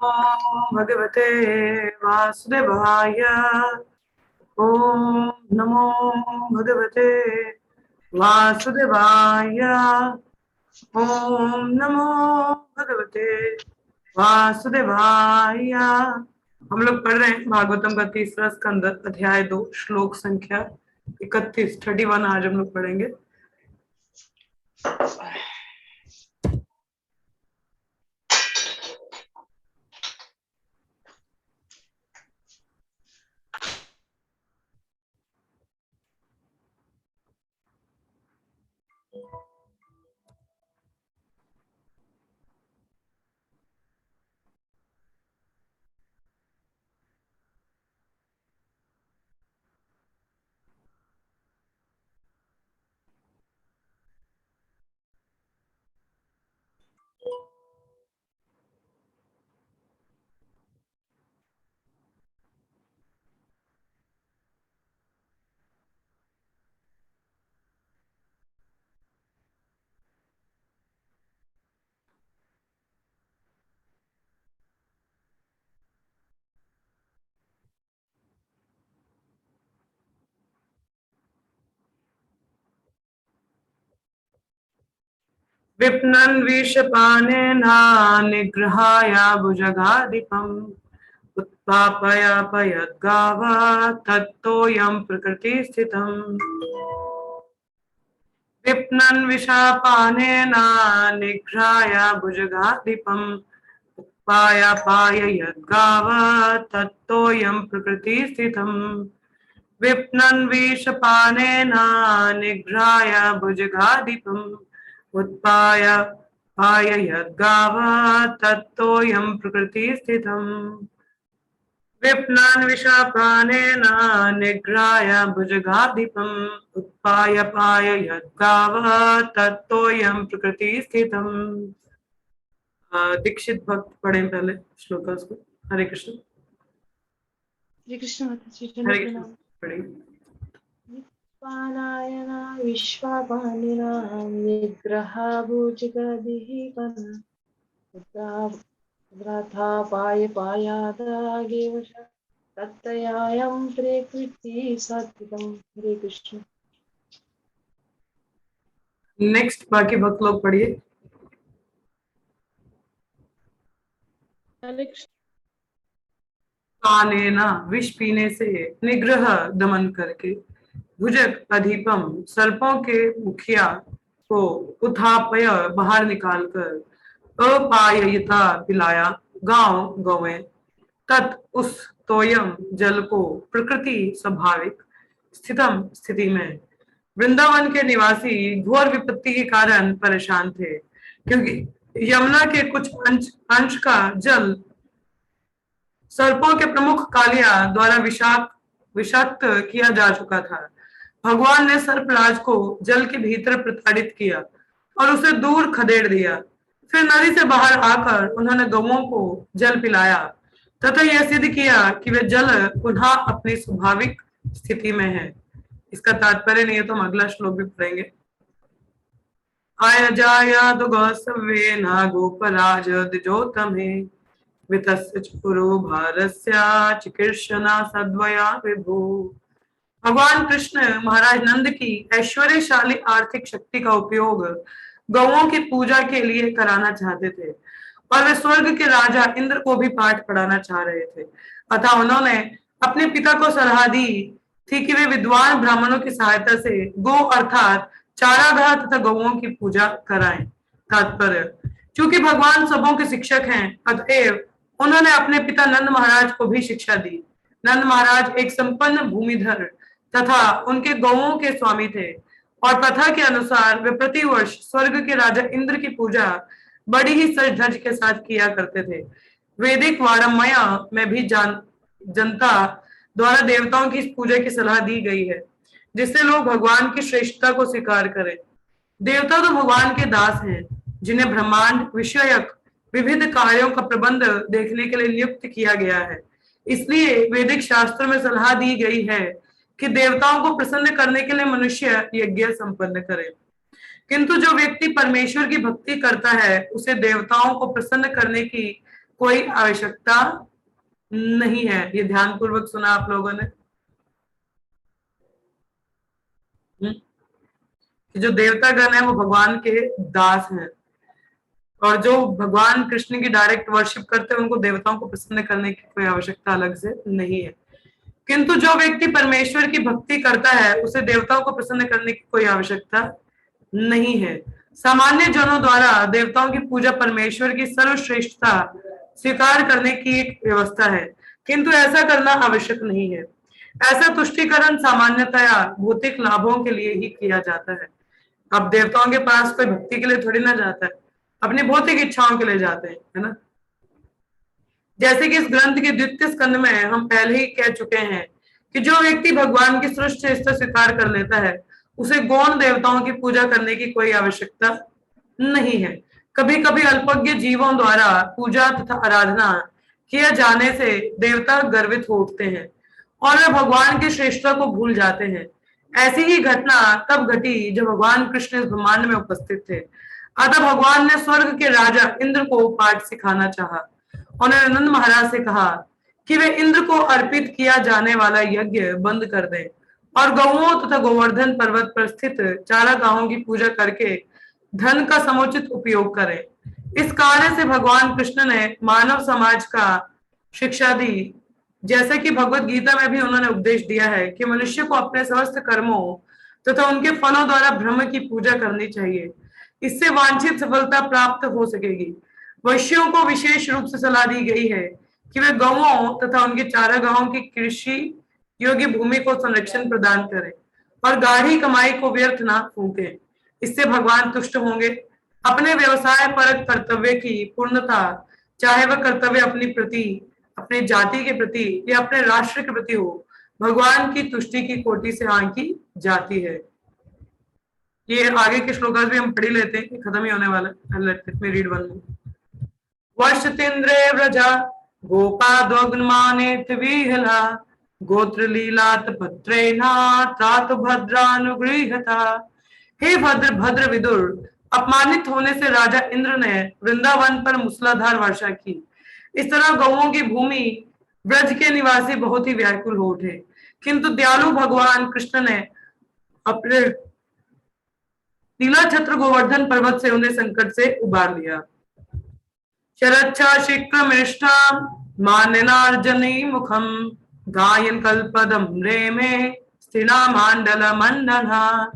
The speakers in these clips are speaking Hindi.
ओम भगवते वासुदेवाय। ओम नमो भगवते वासुदेवाय। ओम नमो भगवते वासुदेवाय। हम लोग पढ़ रहे हैं भागवतम का तीसरा स्कंद अध्याय 2 श्लोक संख्या 31 आज हम लोग पढ़ेंगे। विप्नन् विषपानेन निगृहाय भुजगाधिपम् उत्पापयापयद्गाव तत्तोऽयं प्रकृतिस्थितम्। विप्नन् विषपानेन निगृहाय भुजगाधिपम् उत्पायपाययद्गाव तत्तोऽयं प्रकृतिस्थितम्। विप्नन् विषपानेन निगृहाय भुजगाधिपम् उत्पाय पाययद्गाव तत्तोऽयं प्रकृतिस्थितम्। विप्नन् विषपानेन निगृहाय भुजगाधिपम् उत्पाय पाययद्गाव तत्तोऽयं प्रकृतिस्थितम्। दीक्षित भक्त पढ़ें पहले श्लोक उसको। हरे कृष्ण। हरे कृष्ण माता जी। हरे कृष्ण पढ़ेंगे। विश्वानायना विश्वापानिना निग्रहा भुजगदीपन व्रथापाय पायादागेव तत्तयायं प्रकृति सत्विकम्। हरे कृष्ण। नेक्स्ट बाकी भक्त लोग पढ़िए। पानेना विष पीने से निग्रह दमन करके भुजग अधिपम सर्पों के मुखिया को उथापय बाहर निकालकर अपाययिता पिलाया गांव गौवें तत् उस तोयम जल को प्रकृति स्वाभाविक स्थितम स्थिति में। वृंदावन के निवासी घोर विपत्ति के कारण परेशान थे क्योंकि यमुना के कुछ अंश का जल सर्पों के प्रमुख कालिया द्वारा विषाक्त किया जा चुका था। भगवान ने सर्पराज को जल के भीतर प्रताड़ित किया और उसे दूर खदेड़ दिया। फिर नदी से बाहर आकर उन्होंने गौओं को जल पिलाया तथा यह सिद्ध किया कि वे जल पुनः अपनी स्वाभाविक स्थिति में है। इसका तात्पर्य नहीं है तो हम अगला श्लोक भी पढ़ेंगे। आयजाया तो गौसवे न गोपराज द्विजोतमे वितस्य च पुरो भारस्या चिकीर्षणा सद्वया विभु। भगवान कृष्ण महाराज नंद की ऐश्वर्यशाली आर्थिक शक्ति का उपयोग गौओं की पूजा के लिए कराना चाहते थे और वे स्वर्ग के राजा इंद्र को भी पाठ पढ़ाना चाह रहे थे। अतः उन्होंने अपने पिता को सलाह दी थी कि वे विद्वान ब्राह्मणों की सहायता से गो अर्थात चारागाह तथा गौओं की पूजा कराएं। तात्पर्य, चूंकि भगवान सबों के शिक्षक हैं अतएव उन्होंने अपने पिता नंद महाराज को भी शिक्षा दी। नंद महाराज एक संपन्न भूमिधर तथा उनके गौओं के स्वामी थे और प्रथा के अनुसार वे प्रतिवर्ष स्वर्ग के राजा इंद्र की पूजा बड़ी ही सज धज के साथ किया करते थे। वैदिक वाड़मया में भी जनता द्वारा देवताओं की इस पूजा की सलाह दी गई है जिससे लोग भगवान की श्रेष्ठता को स्वीकार करें। देवता तो भगवान के दास हैं जिन्हें ब्रह्मांड विषयक विविध कार्यों का प्रबंध देखने के लिए नियुक्त किया गया है। इसलिए वैदिक शास्त्र में सलाह दी गई है कि देवताओं को प्रसन्न करने के लिए मनुष्य यज्ञ संपन्न करे। किंतु जो व्यक्ति परमेश्वर की भक्ति करता है उसे देवताओं को प्रसन्न करने की कोई आवश्यकता नहीं है। ये ध्यान पूर्वक सुना आप लोगों ने? कि जो देवता गण है वो भगवान के दास हैं, और जो भगवान कृष्ण की डायरेक्ट वर्शिप करते हैं उनको देवताओं को प्रसन्न करने की कोई आवश्यकता अलग से नहीं है। किंतु जो व्यक्ति परमेश्वर की भक्ति करता है उसे देवताओं को प्रसन्न करने की कोई आवश्यकता नहीं है। सामान्य जनों द्वारा देवताओं की पूजा परमेश्वर की सर्वश्रेष्ठता स्वीकार करने की एक व्यवस्था है, किंतु ऐसा करना आवश्यक नहीं है। ऐसा तुष्टिकरण सामान्यतया भौतिक लाभों के लिए ही किया जाता है। अब देवताओं के पास कोई भक्ति के लिए थोड़ी ना जाता है, अपनी भौतिक इच्छाओं के लिए जाते हैं, है ना। जैसे कि इस ग्रंथ के द्वितीय स्कंद में हम पहले ही कह चुके हैं कि जो व्यक्ति भगवान की सृष्टि स्वीकार कर लेता है उसे गौण देवताओं की पूजा करने की कोई आवश्यकता नहीं है। कभी कभी अल्पज्ञ जीवों द्वारा पूजा तथा आराधना किए जाने से देवता गर्वित हो उठते हैं और वे भगवान की श्रेष्ठता को भूल जाते हैं। ऐसी ही घटना तब घटी जब भगवान कृष्ण इस ब्रह्मांड में उपस्थित थे। अतः भगवान ने स्वर्ग के राजा इंद्र को पाठ सिखाना चाहा। उन्होंने नंद महाराज से कहा कि वे इंद्र को अर्पित किया जाने वाला यज्ञ बंद कर दें और गौओं तथा गोवर्धन पर्वत पर स्थित चारागाहों की पूजा करके धन का समुचित उपयोग करें। इस कार्य से भगवान कृष्ण ने मानव समाज का शिक्षा दी। जैसे कि भगवत गीता में भी उन्होंने उपदेश दिया है कि मनुष्य को अपने समस्त कर्मों तथा उनके फलों द्वारा ब्रह्म की पूजा करनी चाहिए, इससे वांछित सफलता प्राप्त हो सकेगी। वैश्यों को विशेष रूप से सलाह दी गई है कि वे गौओं तथा उनके चारागाहों की कृषि योग्य भूमि को संरक्षण प्रदान करें और गाढ़ी कमाई को व्यर्थ ना फूकें। इससे भगवान तुष्ट होंगे। अपने व्यवसाय परक कर्तव्य की पूर्णता, चाहे वह कर्तव्य अपनी प्रति, अपने जाति के प्रति या अपने राष्ट्र के प्रति हो, भगवान की तुष्टि की कोटि से आंकी जाती है। ये आगे के श्लोकास भी हम पढ़ ही लेते हैं, खत्म ही होने वाला है। Let me read one more. वर्षतेन्द्रे व्रजा गोपाद्वग्नमानेत विहला गोत्र लीलात भद्रेना तात भद्रानुगृहता। हे भद्र विदुर, अपमानित होने से राजा इंद्र ने वृंदावन पर मूसलाधार वर्षा की। इस तरह गौओं की भूमि ब्रज के निवासी बहुत ही व्याकुल हो उठे, किंतु दयालु भगवान कृष्ण ने अपने नीला छत्र गोवर्धन पर्वत से उन्हें संकट से उबार लिया। शरच्छा शिक्रमिष्टा मान्यनार्जनी मुखम गायन कल्पदम रेमे स्त्रीना मांडल मंडना।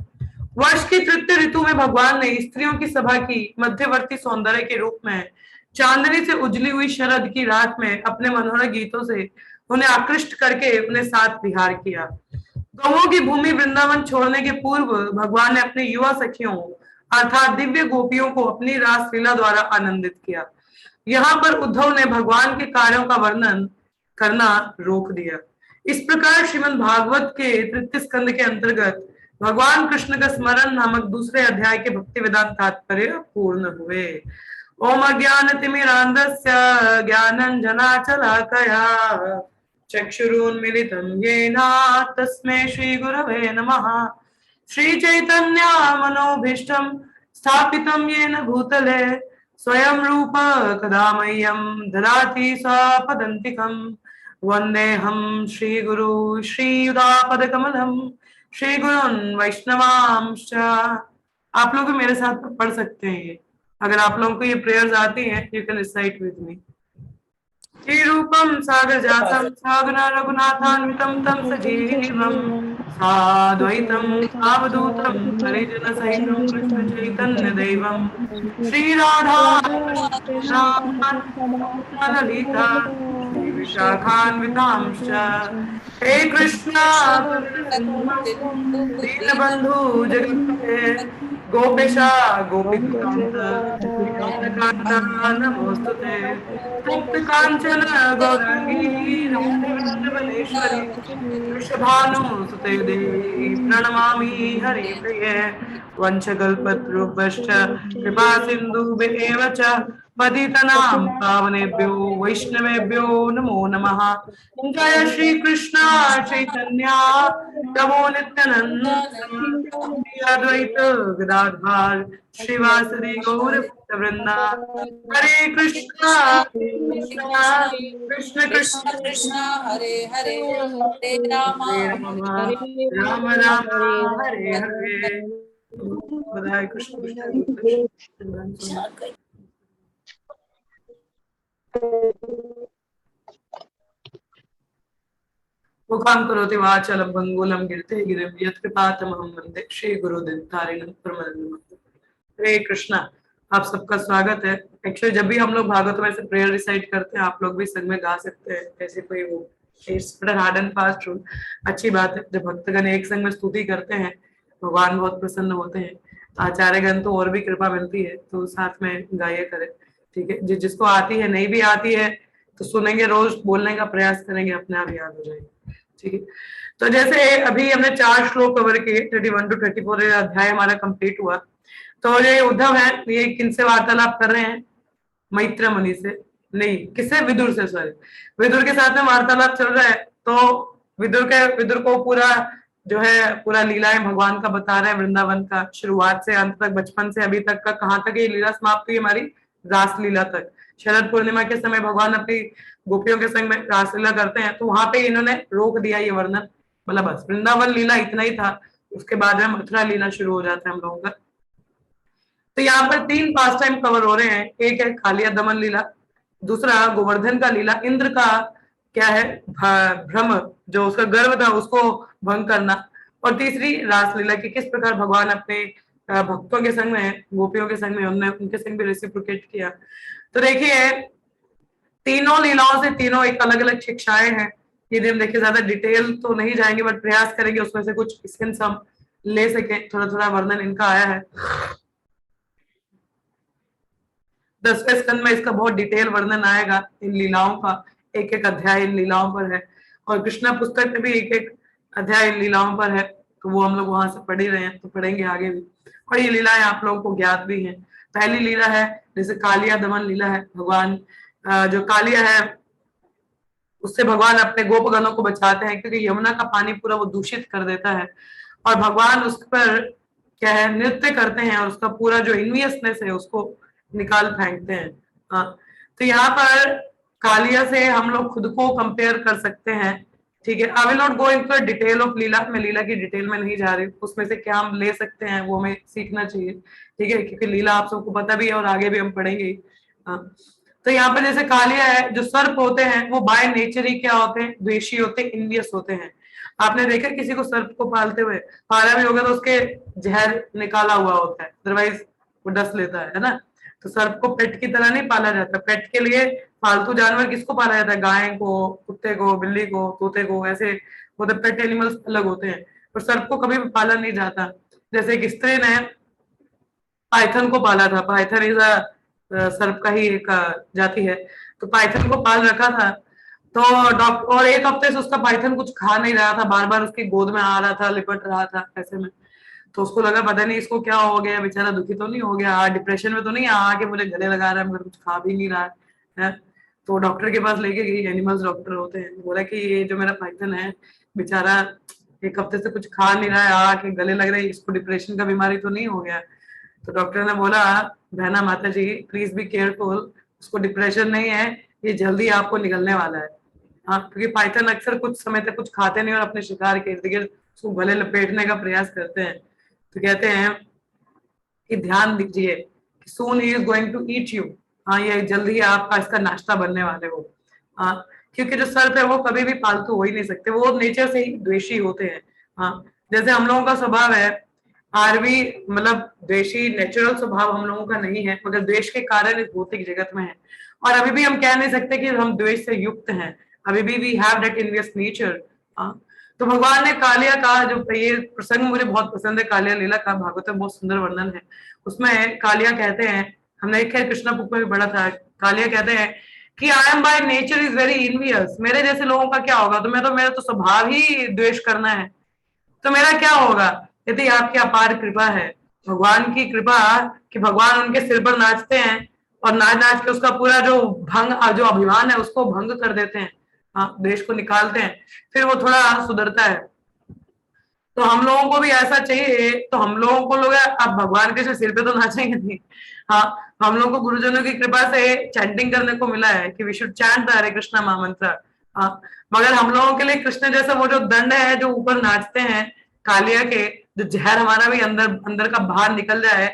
वर्ष की तृतीय ऋतु में भगवान ने स्त्रियों की सभा की मध्यवर्ती सौंदर्य के रूप में चांदनी से उजली हुई शरद की रात में अपने मनोहर गीतों से उन्हें आकृष्ट करके उन्हें साथ विहार किया। गौओं की भूमि वृंदावन छोड़ने के पूर्व भगवान ने अपने युवा सखियों अर्थात दिव्य गोपियों को अपनी रास लीला द्वारा आनंदित किया। यहाँ पर उद्धव ने भगवान के कार्यों का वर्णन करना रोक दिया। इस प्रकार श्रीमद् भागवत के तृतीय स्कंद के अंतर्गत भगवान कृष्ण का स्मरण नामक दूसरे अध्याय के भक्ति वेदांत तात्पर्य पूर्ण हुए। ओम अज्ञानतिमिरान्धस्य ज्ञानाञ्जनाशलाकया चक्षुरुन्मीलितं येन तस्मै श्रीगुरवे नमः। श्रीचैतन्यमनोभीष्टं स्थापितं येन भूतले स्वयं रूप कदा मह्यं ददाति स्वपदान्तिकं। वन्देऽहं श्रीगुरु श्रीयुतापदकमलं श्रीगुरुन् वैष्णवांश्च। आप लोग भी मेरे साथ पढ़ सकते हैं ये। अगर आप लोगों को ये प्रेयर्स आती हैं, you can recite with me. श्री रूपम सागर जातम सागना रघुनाथान्वितम तम सजीवम साद्वैतम सावधूतम हरिजन सहितम कृष्ण चैतन्य देवम श्री राधा ललिता विशाखान्वितांश्च। हे कृष्ण दीनबंधु जगत्पते गोपेशा गोपीकांत नमोस्तुते। मुक्त कांचन गौरांगी राधेश्वरी वृषभानुसुते देवी प्रणमामि हरिप्रिये। वंशकल्पतरुभ्यश्च कृपा सिन्धुभ्येव च पतितनां पावनेभ्यो वैष्णवेभ्यो नमो नमः। जय श्री कृष्ण चैतन्य प्रभु नित्यानंद श्री अद्वैत गदाधर श्रीवासदि गौर वृंदा। हरे कृष्णा कृष्णा कृष्ण कृष्ण कृष्ण कृष्ण हरे हरे हरे राम हरे राम राम राम हरे हरे। बधाई कृष्ण कृष्ण। मुखां करोति वाचालं भंगुलं गिरते गिरिं यत्कृपातमहं वन्दे श्री गुरुदिनतारिणं परमानंदं। हरे कृष्णा। आप सबका स्वागत है। एक्चुअली जब भी हम लोग भागवत में से प्रेयर रिसाइट करते हैं, आप लोग भी संग में गा सकते हैं। ऐसे कोई वो it's hard and fast rule. अच्छी बात है जब भक्तगण एक संग में स्तुति करते हैं, भगवान बहुत प्रसन्न होते हैं। आचार्यगण तो और भी कृपा मिलती है, तो साथ में गाया करें। ठीक है, जिसको आती है नहीं भी आती है तो सुनेंगे, रोज बोलने का प्रयास करेंगे, अपने आप याद हो जाएगी। ठीक है, तो जैसे अभी हमने 4 श्लोक कवर किए, 31 to 34 अध्याय हमारा कंप्लीट हुआ। तो ये उद्धव है, ये किनसे वार्तालाप कर रहे हैं? मैत्र मुनि से, नहीं किससे? विदुर से, सॉरी विदुर के साथ में वार्तालाप चल रहा है। तो विदुर को पूरा जो है पूरा लीलाएं भगवान का बता रहे हैं, वृंदावन का शुरुआत से अंत तक, बचपन से अभी तक का, कहाँ तक ये लीला समाप्त हुई हमारी? रास लीला तक। शरद पूर्णिमा के समय भगवान अपनी गोपियों के संग में रासलीला करते हैं, तो वहां पे इन्होंने रोक दिया ये वर्णन। मतलब बस वृंदावन लीला इतना ही था, उसके बाद में मथुरा लीला शुरू हो जाता है हम लोगों का। तो यहाँ पर 3 पास टाइम कवर हो रहे हैं। एक है कालिया दमन लीला, दूसरा गोवर्धन का लीला, इंद्र का क्या है भ्रम, जो उसका गर्व था उसको भंग करना, और तीसरी रासलीला की किस प्रकार भगवान अपने भक्तों के संग में, गोपियों के संग में, उनने उनके संग भी रेसिप्रोकेट किया। तो देखिए तीनों लीलाओं से तीनों एक अलग अलग शिक्षाएं हैं। यदि हम देखिए ज्यादा डिटेल तो नहीं जाएंगे, बट प्रयास करेंगे उसमें से कुछ स्किन्स हम ले सके। थोड़ा थोड़ा वर्णन इनका आया है 10वें स्कंद में, इसका बहुत डिटेल वर्णन आएगा इन लीलाओं का। एक एक अध्याय इन लीलाओं पर है, और कृष्णा पुस्तक में भी एक एक अध्याय इन लीलाओं पर है। तो वो हम लोग वहां से पढ़ ही रहे हैं, तो पढ़ेंगे आगे भी। और ये लीलाएं आप लोगों को ज्ञात भी हैं। पहली लीला है जैसे कालिया दमन लीला है। भगवान जो कालिया है उससे भगवान अपने गोपगणों को बचाते हैं, क्योंकि यमुना का पानी पूरा वो दूषित कर देता है, और भगवान उस पर क्या है नृत्य करते हैं, और उसका पूरा जो इन्वियसनेस है उसको निकाल फेंकते हैं। हाँ, तो यहाँ पर कालिया से हम लोग खुद को कंपेयर कर सकते हैं। ठीक है, I will not go into detail of leela, मैं लीला की डिटेल में नहीं जा रही। उसमें से क्या हम ले सकते हैं वो हमें सीखना चाहिए। ठीक है, क्योंकि लीला आप सबको पता भी है और आगे भी हम पढ़ेंगे। तो यहाँ पर जैसे कालिया है, जो सर्प होते हैं वो बाय नेचर ही क्या होते हैं? द्वेषी होते हैं, इन्वियस होते हैं। आपने देखा किसी को सर्प को पालते हुए? पाला भी होगा तो उसके जहर निकाला हुआ होता है, अदरवाइज वो डस लेता है ना। तो सर्प को पेट की तरह नहीं पाला जाता। पेट के लिए पालतू जानवर किसको पाला जाता है? गाय को, कुत्ते को, बिल्ली को, तोते को, ऐसे वो तो पेट एनिमल्स अलग होते हैं। और सर्प को कभी भी पाला नहीं जाता। जैसे एक स्त्री ने पाइथन को पाला था। पाइथन इज सर्प का ही एक जाति है। तो पाइथन को पाल रखा था। तो डॉक्टर, और एक हफ्ते से उसका पाइथन कुछ खा नहीं रहा था, बार बार उसकी गोद में आ रहा था, लिपट रहा था ऐसे में। तो उसको लगा पता नहीं इसको क्या हो गया, बेचारा दुखी तो नहीं हो गया, डिप्रेशन में तो नहीं आके मुझे गले लगा रहा है, मगर कुछ खा भी नहीं रहा है। तो डॉक्टर के पास लेके गई, एनिमल्स डॉक्टर होते हैं। बोला कि ये जो मेरा पाइथन है बेचारा एक हफ्ते से कुछ खा नहीं रहा है, आके गले लग रहे हैं, इसको डिप्रेशन का बीमारी तो नहीं हो गया? तो डॉक्टर ने बोला बहना माता जी प्लीज बी केयरफुल, उसको डिप्रेशन नहीं है, ये जल्दी आपको निकलने वाला है। हाँ, क्योंकि पाइथन अक्सर कुछ समय तक कुछ खाते नहीं और अपने शिकार के इर्द गिर्द उसको गले लपेटने का प्रयास करते हैं। तो कहते हैं कि ध्यान दीजिए कि soon he is going to eat you. हाँ, ये जल्द ही आपका इसका नाश्ता बनने वाले हो। हाँ, क्योंकि जो सर्प है वो कभी भी पालतू हो ही नहीं सकते, वो नेचर से ही द्वेषी होते हैं। हाँ, जैसे हम लोगों का स्वभाव है, आरवी मतलब द्वेषी नेचुरल स्वभाव हम लोगों का नहीं है, मगर द्वेष के कारण इस भौतिक जगत में है। और अभी भी हम कह नहीं सकते कि हम द्वेष से युक्त हैं, अभी भी वी हैव दैट इनवियस नेचर। तो भगवान ने कालिया का जो ये प्रसंग मुझे बहुत पसंद है, कालिया लीला का, भागवत में बहुत सुंदर वर्णन है। उसमें कालिया कहते हैं, हमने खैर कृष्णा बुक में भी पढ़ा था, कालिया कहते हैं कि I am by nature is very envious. मेरे जैसे लोगों का क्या होगा? तो मेरा तो स्वभाव ही द्वेष करना है, तो मेरा क्या होगा? यदि आपकी अपार कृपा है, भगवान की कृपा कि भगवान उनके सिर पर नाचते हैं और नाच नाच के उसका पूरा जो जो अभिमान है उसको भंग कर देते हैं, हाँ, देश को निकालते हैं, फिर वो थोड़ा सुधरता है। तो हम लोगों को भी ऐसा चाहिए, तो हम लोगों को लोग अब भगवान के सिर पे तो नाचेंगे नहीं, हाँ, हम लोगों को गुरुजनों की कृपा से चैंटिंग करने को मिला है कि वी शुड चैंट द हरे कृष्णा महामंत्र, हाँ, मगर हम लोगों के लिए कृष्ण जैसा वो जो दंड है जो ऊपर नाचते हैं कालिया के, जो जहर हमारा भी अंदर अंदर का बाहर निकल जाए,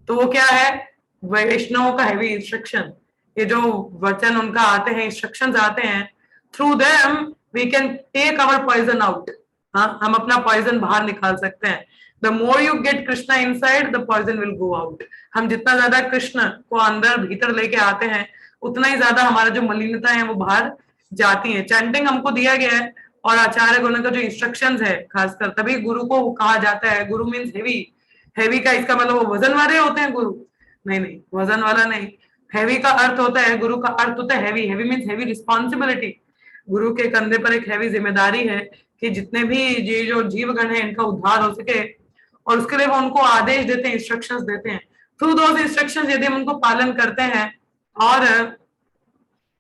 तो वो क्या है, वैष्णवों का हैवी इंस्ट्रक्शन, ये जो वचन उनका आते हैं, इंस्ट्रक्शंस आते हैं, through them we can take our poison out, हाँ, हम अपना पॉइजन बाहर निकाल सकते हैं। The more you get Krishna inside the poison will go out. हम जितना ज्यादा कृष्ण को अंदर भीतर लेके आते हैं उतना ही ज्यादा हमारा जो मलिनता है वो बाहर जाती है। चैंटिंग हमको दिया गया है और आचार्य गुण का जो इंस्ट्रक्शंस है, खासकर तभी गुरु को कहा जाता है, गुरु मीन्स हेवी। हेवी का इसका मतलब वो वजन वाले होते हैं गुरु, नहीं नहीं, वजन वाला नहीं। हैवी का अर्थ होता है, गुरु का अर्थ होता है heavy. Heavy means heavy responsibility. गुरु के कंधे पर एक हैवी जिम्मेदारी है कि जितने भी ये जो जीवगण है इनका उद्धार हो सके, और उसके लिए वो उनको आदेश देते हैं, इंस्ट्रक्शंस देते हैं। थ्रू दोज इंस्ट्रक्शंस यदि हम उनको पालन करते हैं और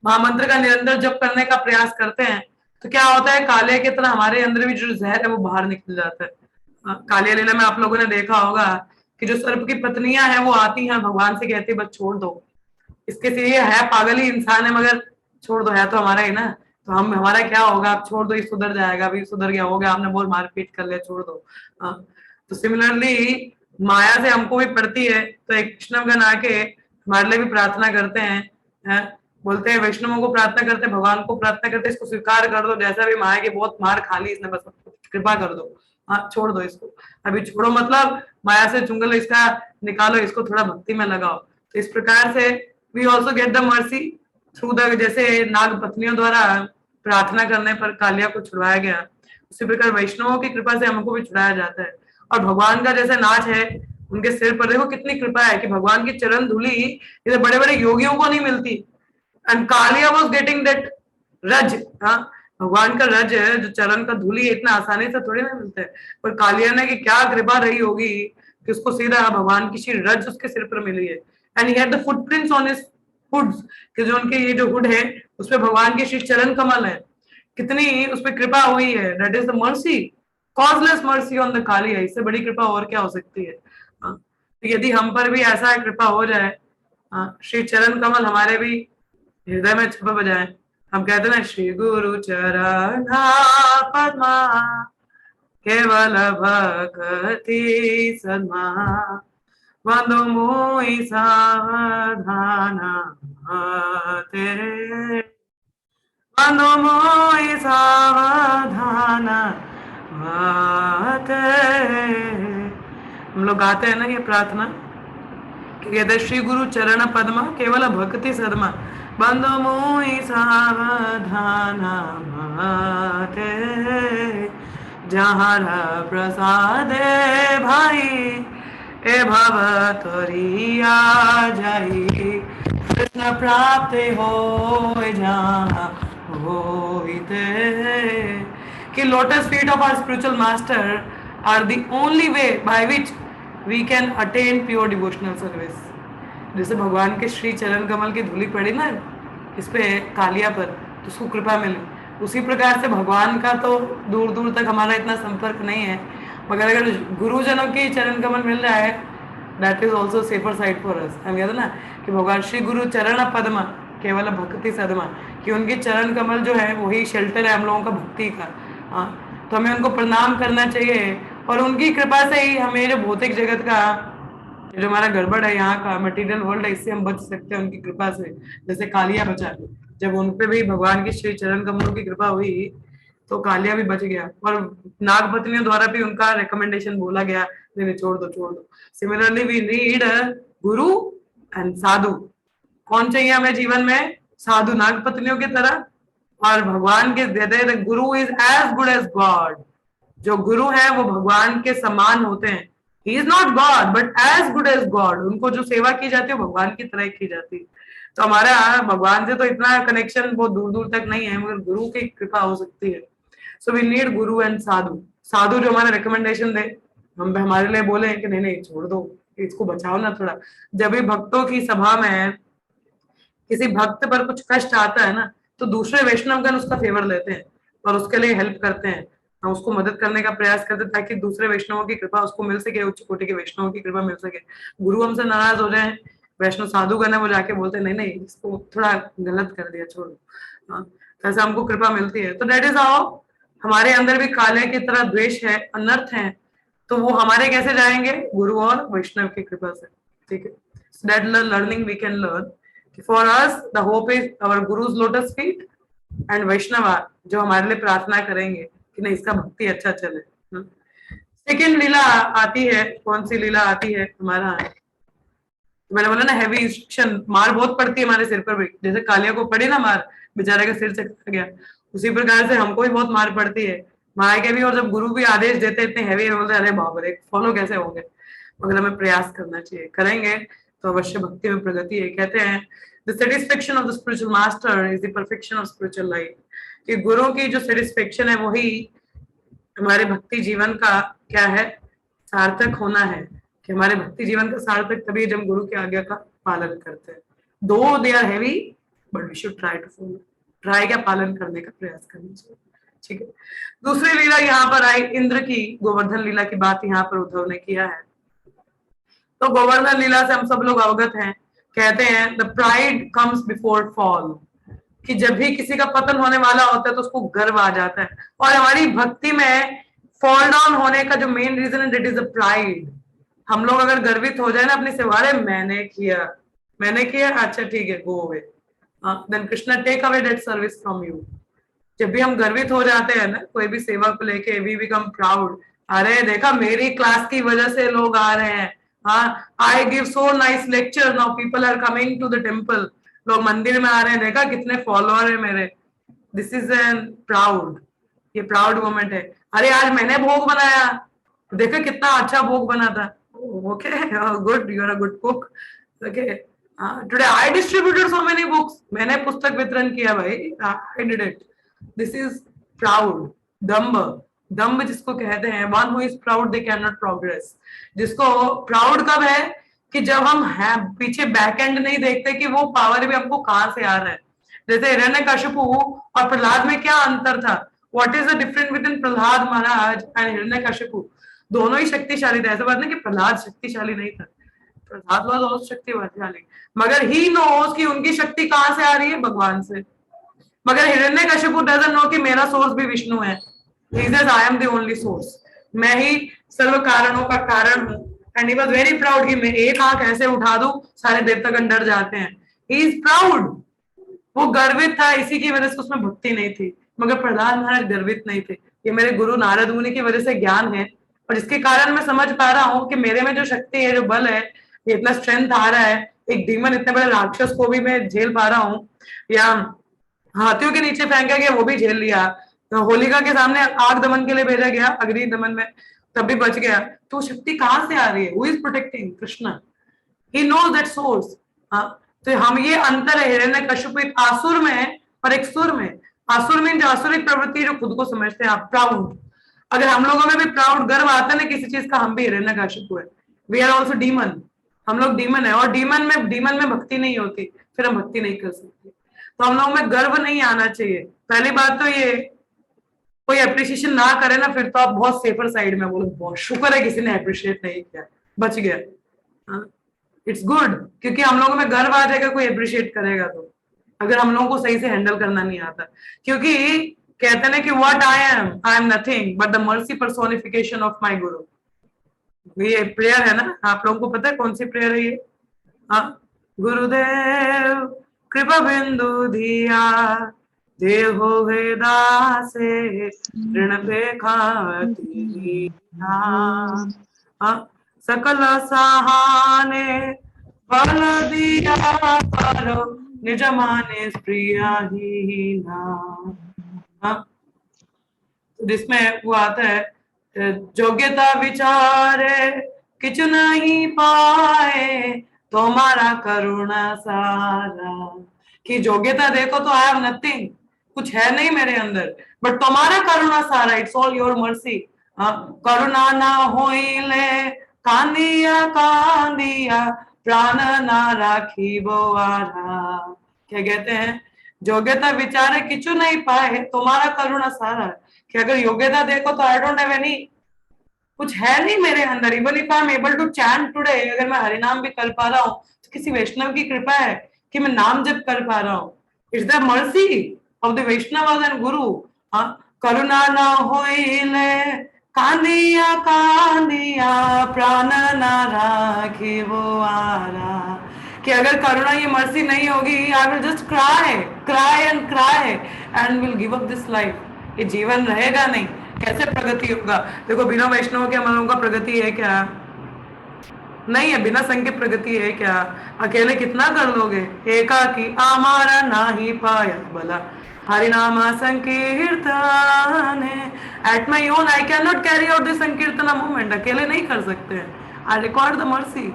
महामंत्र का निरंतर जप करने का प्रयास करते हैं, तो क्या होता है, कालिया की तरह हमारे अंदर भी जो जहर है वो बाहर निकल जाता है। कालिया लीला में आप लोगों ने देखा होगा कि जो सर्प की पत्नियां हैं वो आती हैं भगवान से कहती है बस छोड़ दो, इसके लिए है पागल ही इंसान है मगर छोड़ दो, है तो हमारा ही ना, तो हम हमारा क्या होगा, आप छोड़ दो, ये सुधर जाएगा, अभी सुधर गया होगा, आपने बहुत मारपीट कर लिया, छोड़ दो। तो सिमिलरली माया से हमको भी पड़ती है, तो एक कृष्णगण आके हमारे लिए भी प्रार्थना करते हैं, बोलते हैं वैष्णवों को प्रार्थना करते हैं, भगवान को प्रार्थना करते हैं, इसको स्वीकार कर दो, जैसा भी माया की बहुत मार खा ली इसने, बस कृपा कर दो, हाँ, छोड़ दो इसको, अभी छोड़ो, मतलब माया से चुंगल इसका निकालो, इसको थोड़ा भक्ति में लगाओ। तो इस प्रकार से we also get the mercy through the, जैसे नाग पत्नियों द्वारा प्रार्थना करने पर कालिया को छुड़वाया गया, उसी प्रकार वैष्णवों की कृपा से हमको भी छुड़ाया जाता है। और भगवान का जैसे नाच है, उनके सिर पर देखो कितनी कृपा है कि भगवान की चरण धूली इधर बड़े बड़े योगियों को नहीं मिलती, and Kaliya was getting that रज, हाँ, भगवान का रज है जो चरण का धूली इतना आसानी से थोड़ी ना मिलता है, पर कालिया ने की क्या कृपा रही होगी कि उसको सीधा भगवान की श्री रज उसके सिर पर मिली है। And he had the footprints on his hoods, कि जो उनके ये जो हुड है उसपे भगवान की श्री चरण कमल है, कितनी उसपे कृपा हुई है। That is the mercy, causeless mercy on the Kaliya, इससे बड़ी कृपा और क्या हो सकती है। तो यदि हम पर भी ऐसा कृपा हो जाए, श्री चरण कमल हमारे भी हृदय में छप बजाए, हम कहते हैं ना, श्री गुरु चरण पद्मा केवल भक्ति सद्मा वंदो मोहि सावधाना तेरे, वंदो मोहि सावधाना हम लोग गाते हैं ना ये प्रार्थना, कहते श्री गुरु चरण पद्मा केवल भक्ति सदमा बंदो मोहि सावधाना जहाँ प्रसादे भाई ए भव तोरिया जाई, कृष्ण प्राप्त हो जहाँ होते, कि lotus feet of our spiritual master are the only way by which we can attain pure devotional service. जैसे भगवान के श्री चरण कमल की धूली पड़ी ना इस पे कालिया पर, तो उसको कृपा मिली, उसी प्रकार से भगवान का तो दूर दूर तक हमारा इतना संपर्क नहीं है, मगर अगर गुरुजनों की चरण कमल मिल रहा है that is also safer side for us. हम कहते ना कि भगवान श्री गुरु चरण पद्मा केवल भक्ति सदमा, कि उनकी चरण कमल जो है वही शेल्टर है हम लोगों का भक्ति का, हाँ, तो हमें उनको प्रणाम करना चाहिए, और उनकी कृपा से ही हमें जो भौतिक जगत का जो हमारा गड़बड़ है, यहाँ का मटेरियल वर्ल्ड है, इससे हम बच सकते हैं उनकी कृपा से, जैसे कालिया बचा, जब उन पे भी भगवान की श्री चरण कमलों की कृपा हुई तो कालिया भी बच गया, और नाग पत्नियों द्वारा भी उनका रिकमेंडेशन बोला गया, नहीं छोड़ दो छोड़ दो। Similarly we need Guru and साधु। कौन चाहिए हमें जीवन में? साधु, नाग पत्नियों की तरह, और भगवान के देते guru is as good as God. जो गुरु है वो भगवान के समान होते हैं, he is not God but as good as God. उनको जो सेवा की जाती है भगवान की तरह की जाती है। तो हमारा भगवान से तो इतना कनेक्शन बहुत दूर दूर तक नहीं है, मगर गुरु की कृपा हो सकती है। So we need Guru and साधु। साधु जो हमारे रिकमेंडेशन दे, हम हमारे लिए बोले कि नहीं नहीं छोड़ दो, इसको बचाओ ना थोड़ा। जब भी भक्तों की सभा में किसी भक्त पर कुछ कष्ट आता है ना, तो दूसरे वैष्णवगण उसका फेवर लेते हैं और उसके लिए हेल्प करते हैं, हम उसको मदद करने का प्रयास करते हैं ताकि दूसरे वैष्णवों की कृपा उसको मिल सके, उच्च कोटि के वैष्णवों की कृपा मिल सके। गुरु हमसे नाराज हो जाए, वैष्णव साधुगण है, वो जाके बोलते हैं नहीं नहीं इसको थोड़ा गलत कर दिया, छोड़ो। हाँ, ऐसे हमको कृपा मिलती है। तो दैट इज हाउ हमारे अंदर भी काले की तरह द्वेष है, अनर्थ है, तो वो हमारे कैसे जाएंगे? गुरु और वैष्णव की कृपा से। ठीक है, so that learning we can learn कि for us the hope is our guru's lotus feet and Vaishnava जो हमारे लिए प्रार्थना करेंगे कि नहीं इसका भक्ति अच्छा चले। सेकेंड लीला आती है, कौन सी लीला आती है हमारा? मैंने बोला ना हैवी इंस्ट्रक्शन, मार बहुत पड़ती है हमारे सिर पर भी, जैसे कालिया को पड़ी ना मार, बेचारे का सिर चकरा गया, उसी प्रकार से हमको भी बहुत मार पड़ती है माया के भी। और जब गुरु भी आदेश देते इतने हैवी, बोलते अरे बाप रे फॉलो कैसे होंगे, मगर हमें प्रयास करना चाहिए, करेंगे तो अवश्य भक्ति में प्रगति है। कहते हैं the satisfaction of the spiritual master is the perfection of spiritual life, कि गुरु की जो सेटिस्फेक्शन है वही हमारे भक्ति जीवन का क्या है? सार्थक होना है। कि हमारे भक्ति जीवन का सार्थक तभी जब गुरु की आज्ञा का पालन करते हैं। Though they are heavy but we should try to follow, try का पालन करने का प्रयास करना चाहिए। ठीक है, दूसरी लीला यहाँ पर आई इंद्र की, गोवर्धन लीला की बात यहाँ पर उद्धव ने किया है। तो गोवर्धन लीला से हम सब लोग अवगत हैं। कहते हैं the pride comes before fall, कि जब भी किसी का पतन होने वाला होता है तो उसको गर्व आ जाता है। और हमारी भक्ति में फॉल डाउन होने का जो मेन रीजन है दैट इज द प्राइड। हम लोग अगर गर्वित हो जाए ना अपनी सेवा, अरे मैंने किया अच्छा ठीक है go away, then Krishna take away that service from you. जब भी हम गर्वित हो जाते हैं ना कोई भी सेवा को लेके, वी बिकम प्राउड, अरे देखा मेरी क्लास की वजह से लोग आ रहे हैं, हाँ I give so nice lecture now people are coming to the temple, लोग मंदिर में आ रहे हैं, देखा कितने फॉलोअर है मेरे। दिस इज एन प्राउड, ये प्राउड मोमेंट है। अरे आज मैंने भोग बनाया, देखा कितना अच्छा भोग बना था, okay good, you are a good cook, okay today I distributed so many books, मैंने पुस्तक वितरण किया भाई, I did it. This is proud, दम्भ। दम्भ जिसको कहते हैं, one who is proud they can not progress. जिसको प्राउड कब है? कि जब हम हैं पीछे बैक एंड नहीं देखते कि वो पावर भी हमको कहां से आ रहा है। जैसे हिरण्यकशिपु और प्रहलाद में क्या अंतर था? What is the difference between Prahlad Maharaj and Hiranyakashipu? दोनों ही शक्तिशाली थे, ऐसा बात नहीं कि प्रहलाद शक्तिशाली नहीं था, प्रहलाद वाज और शक्तिशाली, मगर ही नोस कि उनकी शक्ति कहां से आ रही है? भगवान से। मगर हिरण्यकशिपु डजंट नो कि मेरा सोर्स भी विष्णु है। He says I am the only source, मैं ही सर्व कारणों का कारण हूं। And he was very proud कि मैं एक आंख ऐसे उठा दूं सारे देवतागण डर जाते हैं। ही इज प्राउड, वो गर्वित था, इसी की वजह से उसमें भक्ति नहीं थी। मगर प्रहलाद महाराज गर्वित नहीं थे। ये मेरे गुरु नारद मुनि की वजह से ज्ञान है, और इसके कारण मैं समझ पा रहा हूँ कि मेरे में जो शक्ति है, जो बल है, ये इतना स्ट्रेंथ आ रहा है, एक डीमन इतने बड़े राक्षस को भी मैं झेल पा रहा हूँ, या हाथियों के नीचे फेंका गया वो भी झेल लिया, तो होलिका के सामने आग दमन के लिए भेजा गया अग्नि दमन में, तब भी बच गया। तो शक्ति कहां से आ रही है? Who is protecting? Krishna. He knows that source. तो हम ये अंतर है हिरण्यकशिपु एक आसुर में और एक सुर में। आसुर में जो आसुरिक प्रवृत्ति जो खुद को समझते हैं, आप प्राउड। अगर हम लोगों में भी प्राउड गर्व आता है ना किसी चीज का, हम भी हिरण्यकशिपु है। वी आर ऑल्सो डीमन, हम लोग डीमन है, और डीमन में भक्ति नहीं होती, फिर हम भक्ति नहीं कर सकते। तो हम लोगों में गर्व नहीं आना चाहिए। पहली बात तो ये, कोई अप्रिशिएशन ना करे ना, फिर तो आप बहुत सेफर साइड में बोलो बहुत शुक्र है किसी ने अप्रिशिएट नहीं किया, बच गया। इट्स गुड, क्योंकि हम लोगों में गर्व आ जाएगा कोई अप्रिशिएट करेगा तो, अगर हम लोगों को सही से हैंडल करना नहीं आता। क्योंकि कहते हैं कि what I am nothing but the mercy personification of my गुरु। ये प्रेयर है ना, आप लोगों को पता है कौन सी प्रेयर है ये? गुरुदेव कृपा बिंदु धिया देहो वेदासे ऋण पेखाति सकल सहाने बल दिया करो निज माने प्रिया ही ना। जिसमें वो आता है योग्यता विचारे किचु नहीं पाए तुम्हारा करुणा सारा, कि योग्यता देखो तो आई हैव नथिंग, कुछ है नहीं मेरे अंदर, बट तुम्हारा करुणा सारा, इट्स ऑल योर मर्सी। करुणा ना होइले कांदिया कांदिया प्राण ना राखी बोआरा, क्या कहते हैं, योग्यता विचारे किचु नहीं पाए तुम्हारा करुणा सारा, कि अगर योग्यता देखो तो आई डोंट हैव एनी, कुछ है नहीं मेरे अंदर। Even if I am able to chant today, अगर मैं हरिनाम भी कर पा रहा हूँ तो किसी वैष्णव की कृपा है कि मैं नाम जप कर पा रहा हूँ। It's the mercy of the Vaishnava and guru. करुणा न होइले कांदिया कांदिया प्राण ना राखी वो आरा, कि अगर करुणा ये मर्सी नहीं होगी, I will just cry cry and will give up this life. ये जीवन रहेगा नहीं, कैसे प्रगति होगा। देखो बिना वैष्णव के हम लोगों का प्रगति है क्या? नहीं है। बिना संग के प्रगति है क्या? अकेले कितना कर लोगे? एकाकी आमारा ना ही पाया भला हरिनामा संकीर्तन, at my own I can not carry out this संकीर्तन मूवमेंट। अकेले नहीं कर सकते। I record the mercy.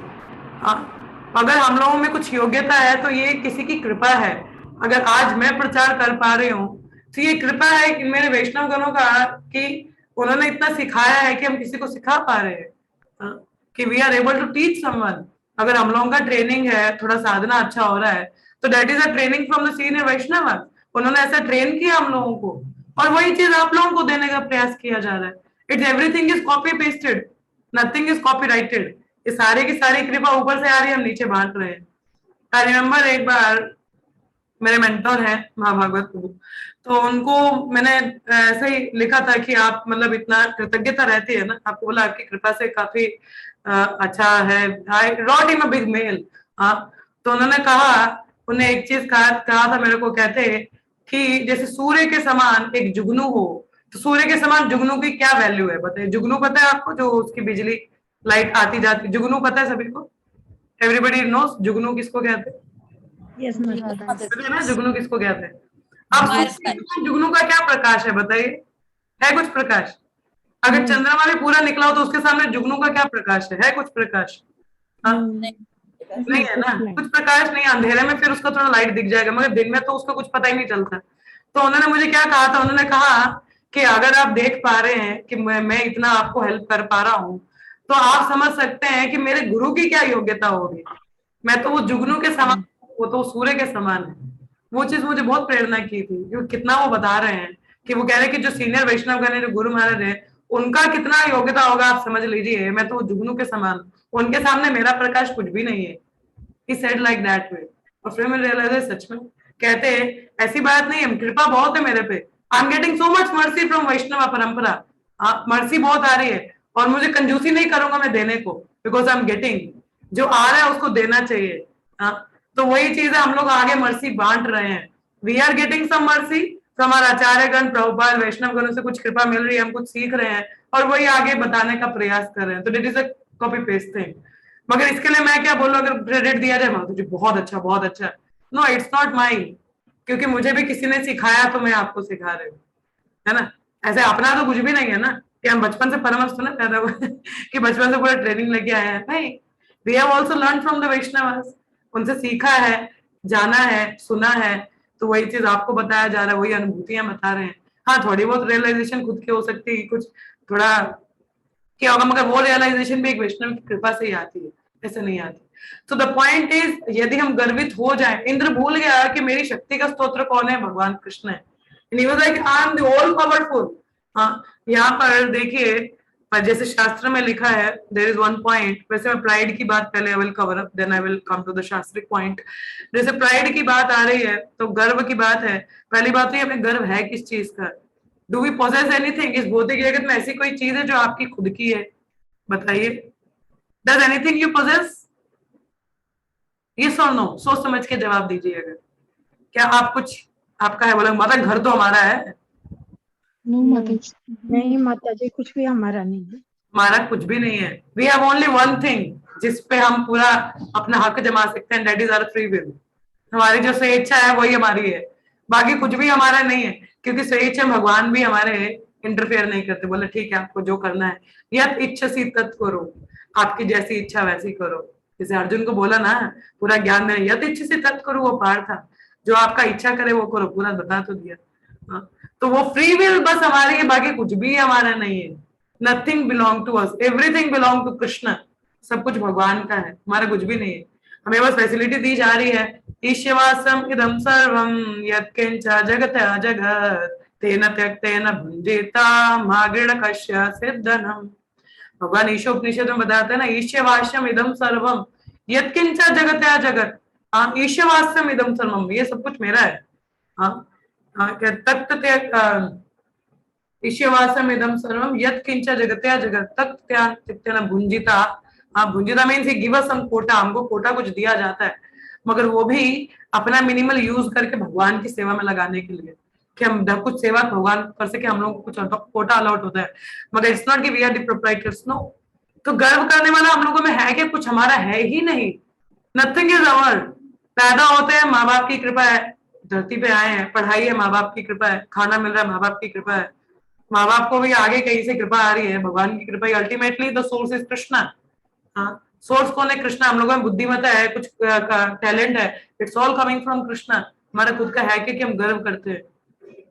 अगर हम लोगों में कुछ योग्यता है तो ये किसी की कृपा है। अगर आज मैं प्रचार कर पा रही हूँ तो ये कृपा है कि मेरे वैष्णव गणों का, कि उन्होंने इतना सिखाया है कि हम किसी को सिखा पा रहे हैं, कि we are able to teach someone. अगर हम लोगों का ट्रेनिंग है, थोड़ा साधना अच्छा हो रहा है, तो that is a training from the senior Vaishnav. उन्होंने ऐसा ट्रेन किया हम लोगों को, और वही चीज आप लोगों को देने का प्रयास किया जा रहा है। It's everything is copy pasted, nothing is copy righted. ये सारे की सारी कृपा ऊपर से आ रही है, हम नीचे बांट रहे हैं। आई रिमेम्बर एक बार मेरे मेंटर हैं महाभागवत प्रभु, तो उनको मैंने ऐसे ही लिखा था कि आप मतलब इतना कृतज्ञता रहती है ना, आपको बोला आपकी कृपा से काफी अच्छा है। I wrote him a big mail. तो उन्होंने कहा, उन्हें एक चीज कहा था मेरे को, कहते कि जैसे सूर्य के समान एक जुगनू हो, तो सूर्य के समान जुगनू की क्या वैल्यू है बताइए। जुगनू पता है आपको, जो उसकी बिजली लाइट आती जाती, जुगनू पता है सभी को? एवरीबडी नोस जुगनू किसको कहते हैं? यस पता है ना जुगनू किसको कहते हैं? अब जुगनू का क्या प्रकाश है बताइए? है कुछ प्रकाश? अगर चंद्रमा भी पूरा निकला हो तो उसके सामने जुगनू का क्या प्रकाश है कुछ प्रकाश? नहीं है ना, कुछ प्रकाश नहीं। अंधेरे में फिर उसका थोड़ा लाइट दिख जाएगा, मगर दिन में तो उसका कुछ पता ही नहीं चलता। तो उन्होंने मुझे क्या कहा था, उन्होंने कहा कि अगर आप देख पा रहे हैं कि मैं इतना आपको हेल्प कर पा रहा हूँ, तो आप समझ सकते हैं कि मेरे गुरु की क्या योग्यता होगी। मैं तो वो जुगनू के समान, वो तो सूर्य के समान है। वो चीज मुझे बहुत प्रेरणा की थी, क्योंकि कितना वो बता रहे हैं कि वो कह रहे हैं कि जो सीनियर वैष्णव गण है, जो गुरु महाराज है, उनका कितना योग्यता होगा आप समझ लीजिए। मैं तो जुगनू के समान, उनके सामने मेरा प्रकाश कुछ भी नहीं है। He said like that way। और फिर मैं रियलाइज सच में कहते हैं ऐसी बात नहीं है, कृपा बहुत है मेरे पे। I am getting so much mercy from Vaishnav parampara. Mercy बहुत आ रही है, और मुझे कंजूसी नहीं करूंगा मैं देने को, बिकॉज आई एम गेटिंग, जो आ रहा है उसको देना चाहिए। तो वही चीज है, हम लोग आगे मर्सी बांट रहे हैं। We are getting some mercy from our आचार्यगण, प्रभुपाद, वैष्णव गणों से कुछ कृपा मिल रही है, हम कुछ सीख रहे हैं और वही आगे बताने का प्रयास कर रहे हैं। तो this is a copy paste thing. मगर इसके लिए मैं क्या बोलूं, अगर क्रेडिट दिया जाए तुझे बहुत अच्छा बहुत अच्छा, नो इट्स नॉट माइन, क्योंकि मुझे भी किसी ने सिखाया तो मैं आपको सिखा रही हूँ, है ना। ऐसे अपना तो कुछ भी नहीं है ना, कि हम बचपन से परमहंस ना पैदा हुए कि बचपन से पूरा ट्रेनिंग लेके आए हैं, नहीं। We have also learn from the Vaishnavas, उनसे सीखा है, जाना है, सुना है, तो वही चीज आपको बताया जा रहा है, वही अनुभूतियां बता रहे हैं। हाँ, थोड़ी बहुत रियलाइजेशन खुद की हो सकती है, कुछ थोड़ा क्या होगा, मगर वो रियलाइजेशन भी एक वैष्णव की कृपा से ही आती है, ऐसे नहीं आती। तो द पॉइंट इज, यदि हम गर्वित हो जाए, इंद्र भूल गया कि मेरी शक्ति का स्तोत्र कौन है, भगवान कृष्ण है। And he was like, I am the all powerful। हाँ, यहाँ पर देखिए, जैसे शास्त्र में लिखा है, देयर इज वन पॉइंट, वैसे मैं प्राइड की बात पहले I will cover up, then I will come to the shastrik point. जैसे प्राइड की बात आ रही है तो गर्व की बात है। पहली बात तो ये, हमें गर्व है किस चीज का? Do we possess anything? इस भौतिक जगत में ऐसी कोई चीज है जो आपकी खुद की है? बताइए, does anything you possess? Yes और नो, सोच समझ के जवाब दीजिएगा। क्या आप कुछ आपका है? बोले माता घर तो हमारा है। नहीं माता जी, कुछ भी हमारा नहीं है। हमारा कुछ भी नहीं है। We have only one thing जिस पे हम पूरा अपना हक जमा सकते हैं, that is our free will. हमारी जो स्वेच्छा है वही हमारी है, बाकी कुछ भी हमारा नहीं है, क्योंकि स्वेच्छा भगवान भी हमारे इंटरफेयर नहीं करते। बोले ठीक है, आपको जो करना है, यत इच्छा सी तत् करो, आपकी जैसी इच्छा वैसी करो। जैसे अर्जुन को बोला ना, पूरा ज्ञान में यत इच्छा सी तत् करो, वो पार था, जो आपका इच्छा करे वो करो, पूरा बता तो दिया। तो वो फ्री विल बस हमारी है, बाकी कुछ भी हमारा नहीं है। Nothing belong to us, everything belong to Krishna. सब कुछ भगवान का है, हमारा कुछ भी नहीं है। हमें बस फैसिलिटी दी जा रही है ईश्वासम इदम सर्वम यत्किंच जगत अजगत तेन त्यक्तेन भुंजिता मागृण कश्य सिद्धनम। भगवान ईशोपनिषद में बताते हैं ना, ईश्वास्यम इदम सर्वम यत्किंच जगत अजगत। हाँ, ईश्वास्यम इदम सर्वम, ये सब कुछ मेरा है। हाँ, तत्त ईश्वासम इदम सर्वम यत् किंच जगत्या जगत तत् त्यक्तेन भुंजिता। हाँ, भुंजिता मीन्स गिव अस सम कोटा, हमको कोटा कुछ दिया जाता है, मगर वो भी अपना मिनिमल यूज करके भगवान की सेवा में लगाने के लिए, कि हम कुछ सेवा भगवान कर सके, हम लोग को कुछ कोटा अलॉट होता है, मगर इट्स नॉट कि we are the proprietors, no. तो गर्व करने वाला हम लोगों में है कि कुछ हमारा है ही नहीं, नथिंग इज अवर। पैदा होते हैं माँ बाप की कृपा है, धरती पे आए हैं, पढ़ाई है माँ बाप की कृपा है, खाना मिल रहा है माँ बाप की कृपा है, माँ बाप को भी आगे कहीं से कृपा आ रही है, भगवान की कृपा। Ultimately the source is Krishna. हाँ, सोर्स कौन है? कृष्णा। हम लोगों में बुद्धिमत्ता है, कुछ टैलेंट है, it's all coming from Krishna. हमारा खुद का है कि हम गर्व करते हैं,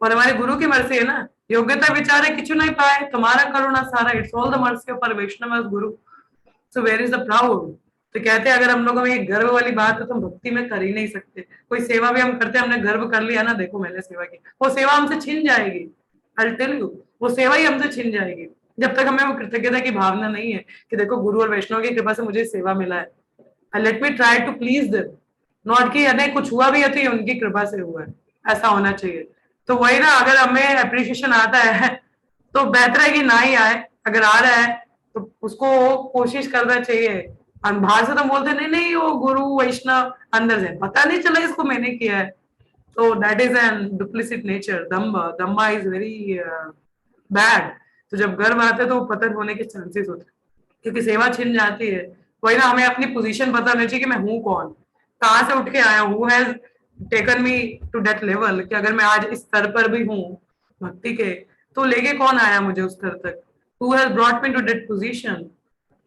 और हमारे गुरु की मर्जी है ना। योग्यता विचारे किचु नहीं पाए, तुम्हारा करुणा सारा, it's all the mercy of our Vaishnav guru. So where is the proud? तो कहते हैं अगर हम लोगों में ये गर्व वाली बात है तो हम भक्ति में कर ही नहीं सकते। कोई सेवा भी हम करते हैं, हमने गर्व कर लिया ना, देखो मैंने सेवा की, वो सेवा हमसे छिन जाएगी। आई टेल यू, वो सेवा ही हमसे छिन जाएगी जब तक हमें वो कृतज्ञता की भावना नहीं है कि देखो गुरु और वैष्णव की कृपा से मुझे सेवा मिला है, let me try to please them, not कि अरे कुछ हुआ भी है तो ये उनकी कृपा से हुआ है, ऐसा होना चाहिए। तो वही ना, अगर हमें अप्रिशिएशन आता है तो बेहतर है कि ना ही आए, अगर आ रहा है तो उसको कोशिश करना चाहिए। और बाहर से तो बोलते नहीं नहीं वो गुरु वैष्णव, अंदर से पता नहीं चला इसको मैंने किया है। तो that is an डुप्लिसिट nature, dambha, दम्भा is very bad. तो जब गर्व आते हैं तो वो पतन होने के चांसेस होते हैं, क्योंकि सेवा छिन जाती है। वही ना, हमें अपनी पोजीशन पता होनी चाहिए कि मैं हूँ कौन, कहाँ से उठ के आया हूँ, has taken me to that level, कि अगर मैं आज इस स्तर पर भी हूँ भक्ति के, तो लेके कौन आया मुझे उस स्तर तक, who has brought me to that position.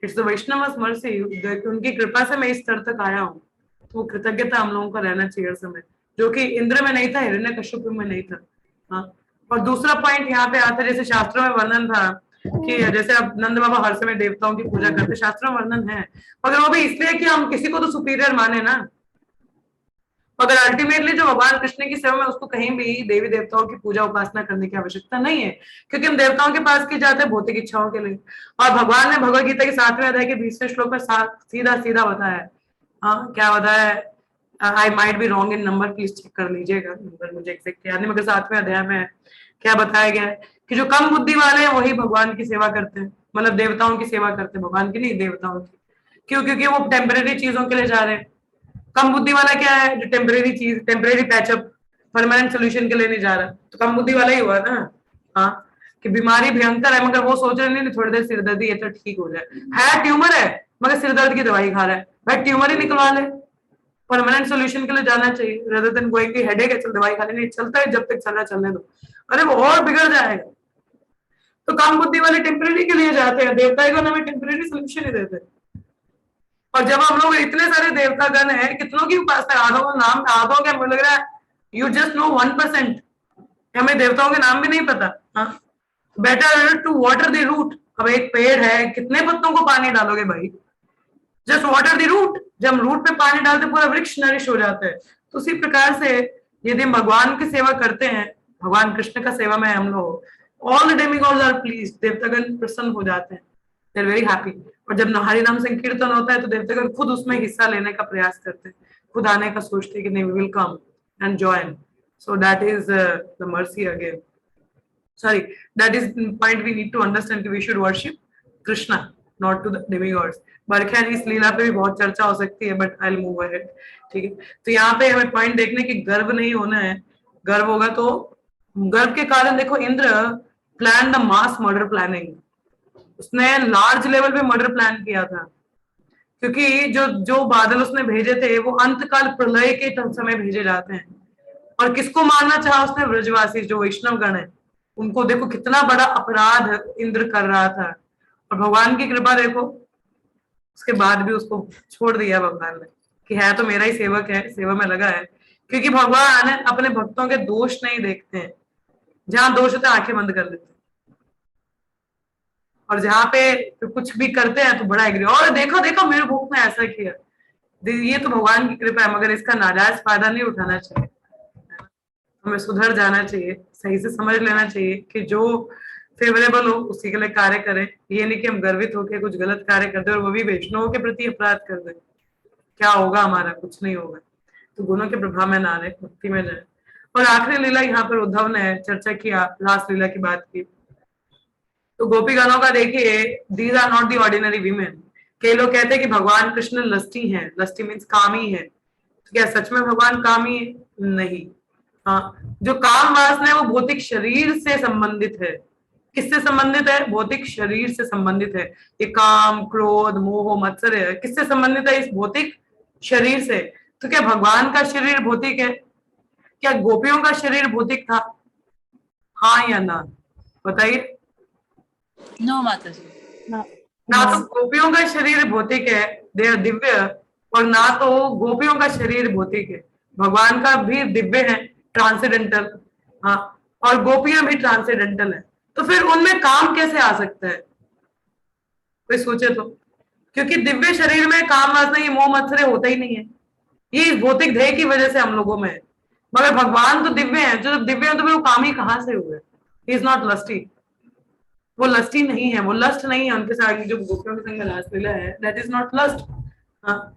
It's the Vaishnavas mercy, उनकी कृपा से मैं इस स्तर तक आया हूँ। तो वो कृतज्ञता हम लोगों का रहना चाहिए हर समय, जो कि इंद्र में नहीं था, हिरण्यकश्यप में नहीं था। हाँ, और दूसरा पॉइंट यहाँ पे आता है, जैसे शास्त्रों में वर्णन था कि जैसे अब नंद बाबा हर समय देवताओं की पूजा करते, शास्त्रों में वर्णन है, मगर वो भी इसलिए कि हम किसी को तो सुपीरियर माने ना। मगर अल्टीमेटली जो भगवान कृष्ण की सेवा में, उसको कहीं भी देवी देवताओं की पूजा उपासना करने की आवश्यकता नहीं है, क्योंकि हम देवताओं के पास की जाते हैं भौतिक इच्छाओं के लिए। और भगवान ने भगवत गीता के 7वें अध्याय के 20वें श्लोक में सीधा सीधा बताया है। हाँ, क्या बताया है? I might be wrong in number, please check कर लीजिएगा, नंबर मुझे एग्जैक्ट याद नहीं, मगर 7वें अध्याय में क्या बताया गया है कि जो कम बुद्धि वाले हैं वही भगवान की सेवा करते हैं, मतलब देवताओं की सेवा करते हैं, भगवान की नहीं, देवताओं की। क्यों? क्योंकि वो टेम्परेरी चीजों के लिए जा रहे हैं। कम बुद्धि वाला क्या है? जो टेम्परेरी चीज, टेम्परेरी पैचअप, परमानेंट सोल्यूशन के लिए नहीं जा रहा, तो कम बुद्धि वाला ही हुआ ना। हाँ, कि बीमारी भयंकर है मगर वो सोच रहे नहीं थोड़ी देर सिरदर्दी है तो ठीक हो जाए, है ट्यूमर है मगर सिरदर्द की दवाई खा रहा है, भाई ट्यूमर ही निकलवा ले। परमानेंट सोल्यूशन के लिए जाना चाहिए, रेदर देन गोइंग की हेडेक है चल दवाई खा लेनी, चलता है जब तक चलना चलने दो, अरे वो और बिगड़ जाएगा। तो कम बुद्धि वाले टेम्परेरी के लिए जाते हैं, देवता को हमें टेम्परेरी सोल्यूशन ही देते हैं। और जब हम लोग इतने सारे देवता गण है, कितनों की उपासना, आधों का नाम, आधों क्या मुझे लग रहा है यू जस्ट नो 1%, हमें देवताओं के नाम भी नहीं पता। हाँ, better to water the root. अब एक पेड़ है, कितने पत्तों को पानी डालोगे भाई, जस्ट वाटर द रूट। जब हम रूट पे पानी डालते पूरा वृक्ष नरिश हो जाता है। तो उसी प्रकार से यदि हम भगवान की सेवा करते हैं, भगवान कृष्ण का सेवा में हम लोग, all the demigods are please, देवतागण प्रसन्न हो जाते हैं, दे आर वेरी हैप्पी। और जब हरि नाम संकीर्तन होता है तो देवतागण खुद उसमें हिस्सा लेने का प्रयास करते हैं, खुद आने का सोचते हैं कि नहीं we will come and join. So that is the mercy again, sorry, that is the point we need to understand कि we should worship Krishna, not to the demigods। बरखैर इस लीला पे भी बहुत चर्चा हो सकती है, but I will move ahead. ठीक है, तो यहाँ पे हमें पॉइंट देखने की गर्व नहीं होना है। गर्व होगा तो, गर्व के कारण देखो Indra plan the mass murder planning, उसने लार्ज लेवल पे मर्डर प्लान किया था, क्योंकि जो जो बादल उसने भेजे थे वो अंतकाल प्रलय के समय भेजे जाते हैं। और किसको मारना चाहा उसने? ब्रजवासी जो वैष्णव गण है उनको। देखो कितना बड़ा अपराध इंद्र कर रहा था, और भगवान की कृपा देखो, उसके बाद भी उसको छोड़ दिया भगवान ने कि है तो मेरा ही सेवक है, सेवा में लगा है। क्योंकि भगवान अपने भक्तों के दोष नहीं देखते हैं, जहां दोष होता है आंखें बंद कर देते हैं, और जहां पे तो कुछ भी करते हैं तो बड़ा एग्री, और देखो देखो मेरे भक्त ने ऐसा किया। ये तो भगवान की कृपा है, मगर इसका नाजायज फायदा नहीं उठाना चाहिए। हमें सुधर जाना चाहिए, सही से समझ लेना चाहिए कि जो फेवरेबल हो उसी के लिए कार्य करें। ये नहीं कि हम गर्वित होकर कुछ गलत कार्य करते और वो भी वैष्णवों के प्रति अपराध कर दें। क्या होगा हमारा? कुछ नहीं होगा। तो गुणों के प्रभाव में ना रहे, भक्ति में रहे। और आखिरी लीला यहाँ पर उद्धव ने चर्चा किया, लास्ट लीला की बात की। तो गोपी गणों का देखिए, these are not the ordinary women. कई लोग कहते हैं कि भगवान कृष्ण लस्टी हैं, लस्टी मीन्स कामी है। तो क्या सच में भगवान कामी है? नहीं। हाँ, जो काम वासना है वो भौतिक शरीर से संबंधित है। किससे संबंधित है? भौतिक शरीर से संबंधित है। ये काम, क्रोध, मोह, मत्सर्य किससे संबंधित है? इस भौतिक शरीर से। तो क्या भगवान का शरीर भौतिक है? क्या गोपियों का शरीर भौतिक था? हाँ या ना? बताइए। नो माता जी। ना तो गोपियों का शरीर भौतिक है, दे आर दिव्य, और ना तो गोपियों का शरीर भौतिक है। भगवान का भी दिव्य है, ट्रांसेंडेंटल। हाँ, और गोपियां भी ट्रांसेंडेंटल है। तो फिर उनमें काम कैसे आ सकता है? कोई सोचे तो। क्योंकि दिव्य शरीर में काम वासना, ये मोह मत्सर्य होता ही नहीं है। ये इस भौतिक देह की वजह से हम लोगों में है। मगर भगवान तो दिव्य है। जो दिव्य है तो फिर वो कामी कहां से हुए? ही इज नॉट लस्टी। वो लस्टी नहीं है, वो लस्ट नहीं है। उनके साथ जो गोपियों के संग में रासलीला है, दैट इज नॉट लस्ट। हाँ,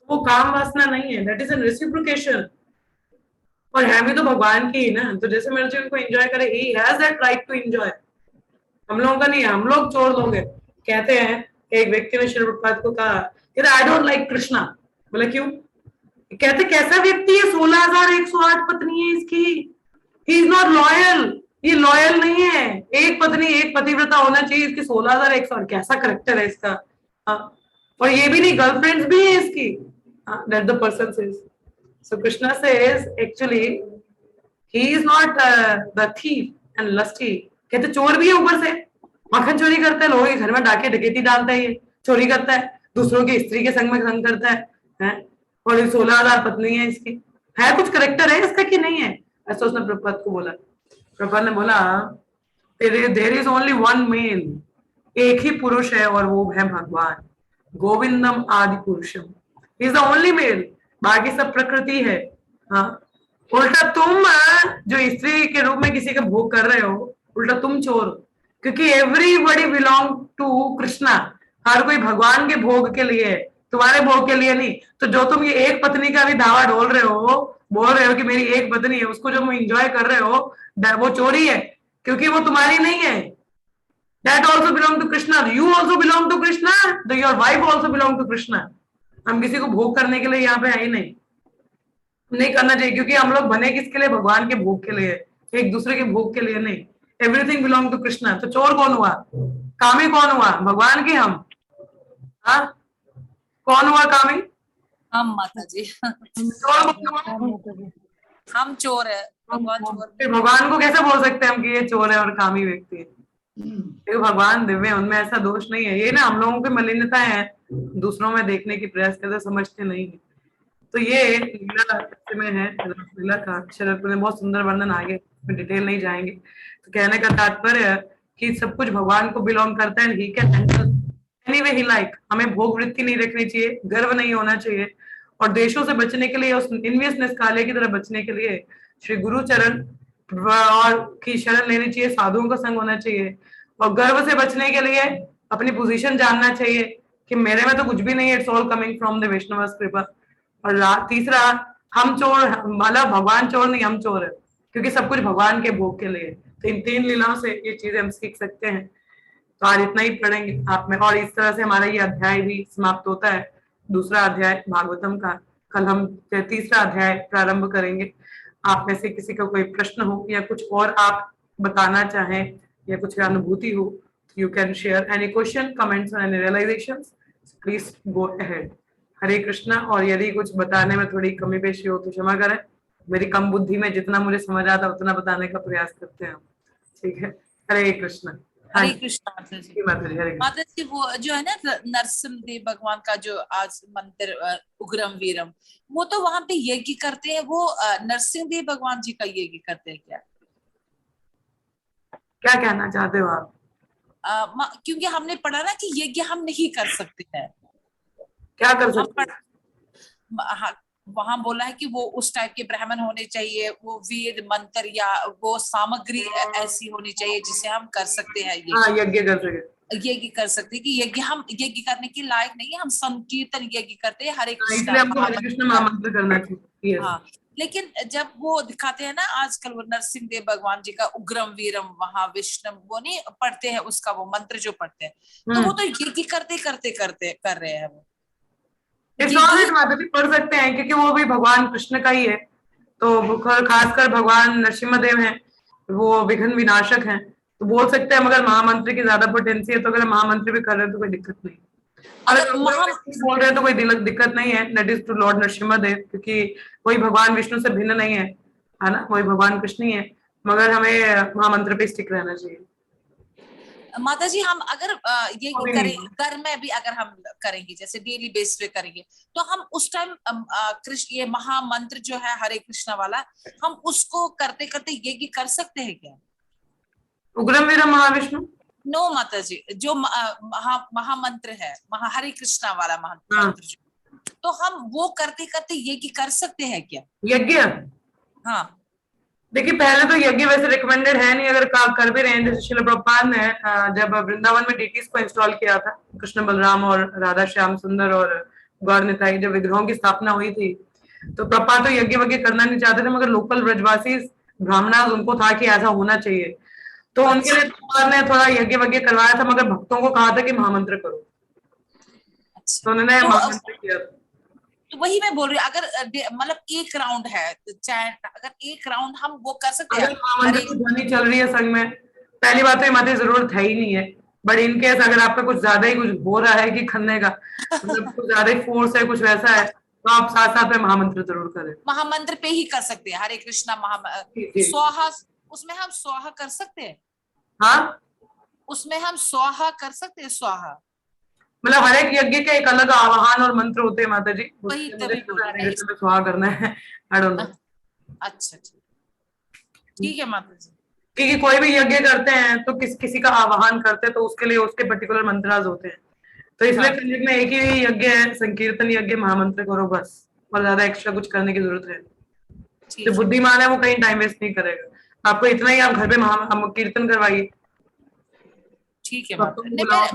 वो काम वासना नहीं है, दैट इज एन रेसिप्रोकेशन। और है भी तो भगवान की ही ना। तो जैसे मेरे जो इनको एंजॉय करे, he has that right to enjoy. हम लोगों का नहीं है, हम लोग चोर लोग हैं। कहते हैं, एक व्यक्ति ने श्री प्रभुपाद को कहा, कहते आई डोंट लाइक कृष्णा। बोले क्यों? कहते कैसा व्यक्ति है, 16,108 पत्नी है इसकी, ही इज नॉट लॉयल। ये लॉयल नहीं है। एक पत्नी, एक पतिव्रता होना चाहिए, इसकी 16,100। कैसा करेक्टर है इसका। हाँ, और ये भी नहीं, गर्लफ्रेंड्स भी है इसकी। That the person says. So Krishna says actually he is not the thief and lusty. कहते चोर भी है ऊपर से, मक्खन चोरी करता है, लोगों के घर में डाके डकैती डालता है, ये चोरी करता है, दूसरों की स्त्री के संग में संग करता है? और ये 16,000 पत्नी है इसकी। है कुछ करेक्टर है इसका कि नहीं है? ऐसा उसने प्रभुपाद को बोला। प्रभुपाद ने बोला, there is only one male. एक ही पुरुष है और वो है भगवान, गोविंदम आदि पुरुषम। इज द ओनली मेल, बाकी सब प्रकृति है। हाँ, उल्टा तुम जो स्त्री के रूप में किसी का भोग कर रहे हो, उल्टा तुम चोर हो। क्योंकि एवरीबडी बिलोंग टू कृष्णा। हर कोई भगवान के भोग के लिए है, तुम्हारे भोग के लिए नहीं। तो जो तुम ये एक पत्नी का भी दावा डोल रहे हो, बोल रहे हो कि मेरी एक पत्नी है, उसको जो तुम एंजॉय कर रहे हो, वो चोरी है। क्योंकि वो तुम्हारी नहीं है। That also belong to Krishna. You also belong to Krishna. Your wife also belong to Krishna. हम किसी को भोग करने के लिए यहाँ पे है ही नहीं। नहीं करना चाहिए, क्योंकि हम लोग बने किसके लिए? भगवान के भोग के लिए, एक दूसरे के भोग के लिए नहीं। Everything belong to Krishna. तो चोर कौन हुआ? कामी कौन हुआ? भगवान के हम। हाँ, कौन हुआ कामी? हम माता जी। चोर कौन हुआ? हम चोर है, भगवान चोर। फिर भगवान को कैसे बोल सकते हैं हम कि ये चोर है और कामी व्यक्ति है? देखो भगवान दिव्य है, उनमें ऐसा दोष नहीं है। ये ना हम लोगों की मलिनताएं हैं, दूसरों में देखने की प्रयास करते, समझते नहीं है। तो ये लीला में है, लीला का शरद ने बहुत सुंदर वर्णन, आगे में डिटेल नहीं जाएंगे। तो कहने का तात्पर्य कि सब कुछ भगवान को बिलोंग करता है, he can handle anyway he like. हमें भोग वृत्ति नहीं रखनी चाहिए, गर्व नहीं होना चाहिए। और देशों से बचने के लिए, उस इन्वियसनेस काले की तरह बचने के लिए श्री गुरु चरण और की शरण लेनी चाहिए, साधुओं का संग होना चाहिए। और गर्व से बचने के लिए अपनी पोजीशन जानना चाहिए कि मेरे में तो कुछ भी नहीं है, it's all coming from the Vaishnav kripa. और तीसरा, हम चोर, मतलब भगवान चोर नहीं, हम चोर है, क्योंकि सब कुछ भगवान के भोग के लिए। तो इन 3 लीलाओं से ये चीजें हम सीख सकते हैं। तो आज इतना ही पढ़ेंगे आप में, और इस तरह से हमारा ये अध्याय भी समाप्त होता है, दूसरा अध्याय भागवतम का। कल हम तीसरा अध्याय प्रारंभ करेंगे। आप में से किसी का कोई प्रश्न हो या कुछ और आप बताना चाहें या कुछ अनुभूति हो, you can share any question, comments और any realizations, please go ahead. Hare Krishna. और यदि कुछ बताने में थोड़ी कमी पेशी हो तो क्षमा करें, मेरी कम बुद्धि में जितना मुझे समझ आता उतना बताने का प्रयास करते हैं हम। ठीक है, हरे कृष्णा। हरे कृष्णा माता जी। माता जी, हरे कृष्णा। माता जी, वो जो है ना नरसिंह भगवान का जो आज मंदिर उग्रम वीरम, वो तो वहां पे यज्ञ करते हैं, वो नरसिंह देव भगवान जी का यज्ञ करते हैं क्या? क्या कहना चाहते हो आप? क्योंकि हमने पढ़ा ना कि यज्ञ हम नहीं कर सकते हैं। क्या कर सकते हैं? वहां बोला है कि वो उस टाइप के ब्राह्मण होने चाहिए, वो वेद मंत्र या वो सामग्री ऐसी होनी चाहिए जिसे हम कर सकते हैं हाँ, ये यज्ञ कर सके। यज्ञ कर सकते हैं। कि यज्ञ हम यज्ञ करने के लायक नहीं है, हम संकीर्तन यज्ञ करते हैं, हरे हाँ, कृष्णा इसलिए हमको हरे कृष्ण महामंत्र करना चाहिए। Yes. हाँ। लेकिन जब वो दिखाते हैं ना आजकल, वो नरसिंह देव भगवान जी का उग्रम वीरम वहां विष्णु वो नहीं पढ़ते हैं, उसका वो मंत्र जो पढ़ते हैं, तो वो तो यज्ञ करते करते करते कर रहे हैं वो इट्स ऑल राइट माता जी, पढ़ सकते हैं क्योंकि वो भी भगवान कृष्ण का ही है। तो खासकर भगवान नरसिम्हा हैं, वो विघ्न विनाशक हैं, तो बोल सकते हैं। मगर महामंत्र की ज्यादा पोटेंसी है, तो अगर महामंत्र भी कर रहे हैं तो कोई दिक्कत नहीं। अगर बोल रहे हैं तो कोई दिक्कत नहीं है। That is to lord Narasimha Dev, क्योंकि वही भगवान विष्णु से भिन्न नहीं है ना, वही भगवान कृष्ण ही है। मगर हमें महामंत्र पे स्टिक रहना चाहिए। माता जी हम अगर ये करें घर में भी, अगर हम करेंगे जैसे डेली बेस पे करेंगे, तो हम उस टाइम कृष्ण ये महामंत्र जो है हरे कृष्णा वाला, हम उसको करते करते यज्ञ कर सकते हैं क्या? उग्रम वीरम महाविष्णु? नो माता जी, जो महामंत्र है हरे कृष्णा वाला मंत्र जो, तो हम वो करते करते यज्ञ कर सकते हैं क्या? यज्ञ? हाँ देखिए, पहले तो यज्ञ वैसे रिकमेंडेड है नहीं। अगर कर भी रहे हैं, जैसे श्रील प्रभुपाद ने जब वृंदावन में डीटीज को इंस्टॉल किया था, कृष्ण बलराम और राधा श्याम सुंदर और गौर निताई, जब विग्रहों की स्थापना हुई थी, तो प्रभुपाद तो यज्ञ वज्ञ करना नहीं चाहते थे, मगर लोकल ब्रजवासी ब्राह्मण उनको था कि ऐसा होना चाहिए, तो उनके लिए प्रभुपाद ने थोड़ा यज्ञ वज्ञ करवाया था, मगर भक्तों को कहा था कि महामंत्र करो। तो उन्होंने महामंत्र किया। तो वही मैं बोल रही हूँ, अगर मतलब एक राउंड है, चाहे अगर एक राउंड हम वो कर सकते हैं। महामंत्र की ध्वनि चल रही है संग में, पहली बात तो माता जरूरत है ही नहीं है। बट इनकेस अगर आपका कुछ ज्यादा ही कुछ हो रहा है कि खन्ने का मतलब कुछ ज्यादा ही फोर्स है, कुछ वैसा है, तो आप साथ साथ में महामंत्र जरूर करें। महामंत्र पे ही कर सकते हैं हरे कृष्णा स्वाहा, उसमें हम स्वाहा कर सकते हैं। हाँ, उसमें हम स्वाहा कर सकते हैं। स्वाहा मतलब हर एक यज्ञ के एक अलग आवाहन और मंत्र होते हैं माता जी, वही तभी स्वाहा करना है। I don't know. अच्छा ठीक है माता जी। क्योंकि कोई भी यज्ञ करते हैं तो किसी का आवाहन करते हैं, तो उसके लिए उसके पर्टिकुलर मंत्राज होते हैं। तो इसलिए कलयुग में एक ही यज्ञ है, संकीर्तन यज्ञ, महामंत्र करो बस, और ज्यादा एक्स्ट्रा कुछ करने की जरूरत है। जो बुद्धिमान है वो कहीं टाइम वेस्ट नहीं करेगा। आपको इतना ही, आप घर पे कीर्तन करवाइए। ठीक है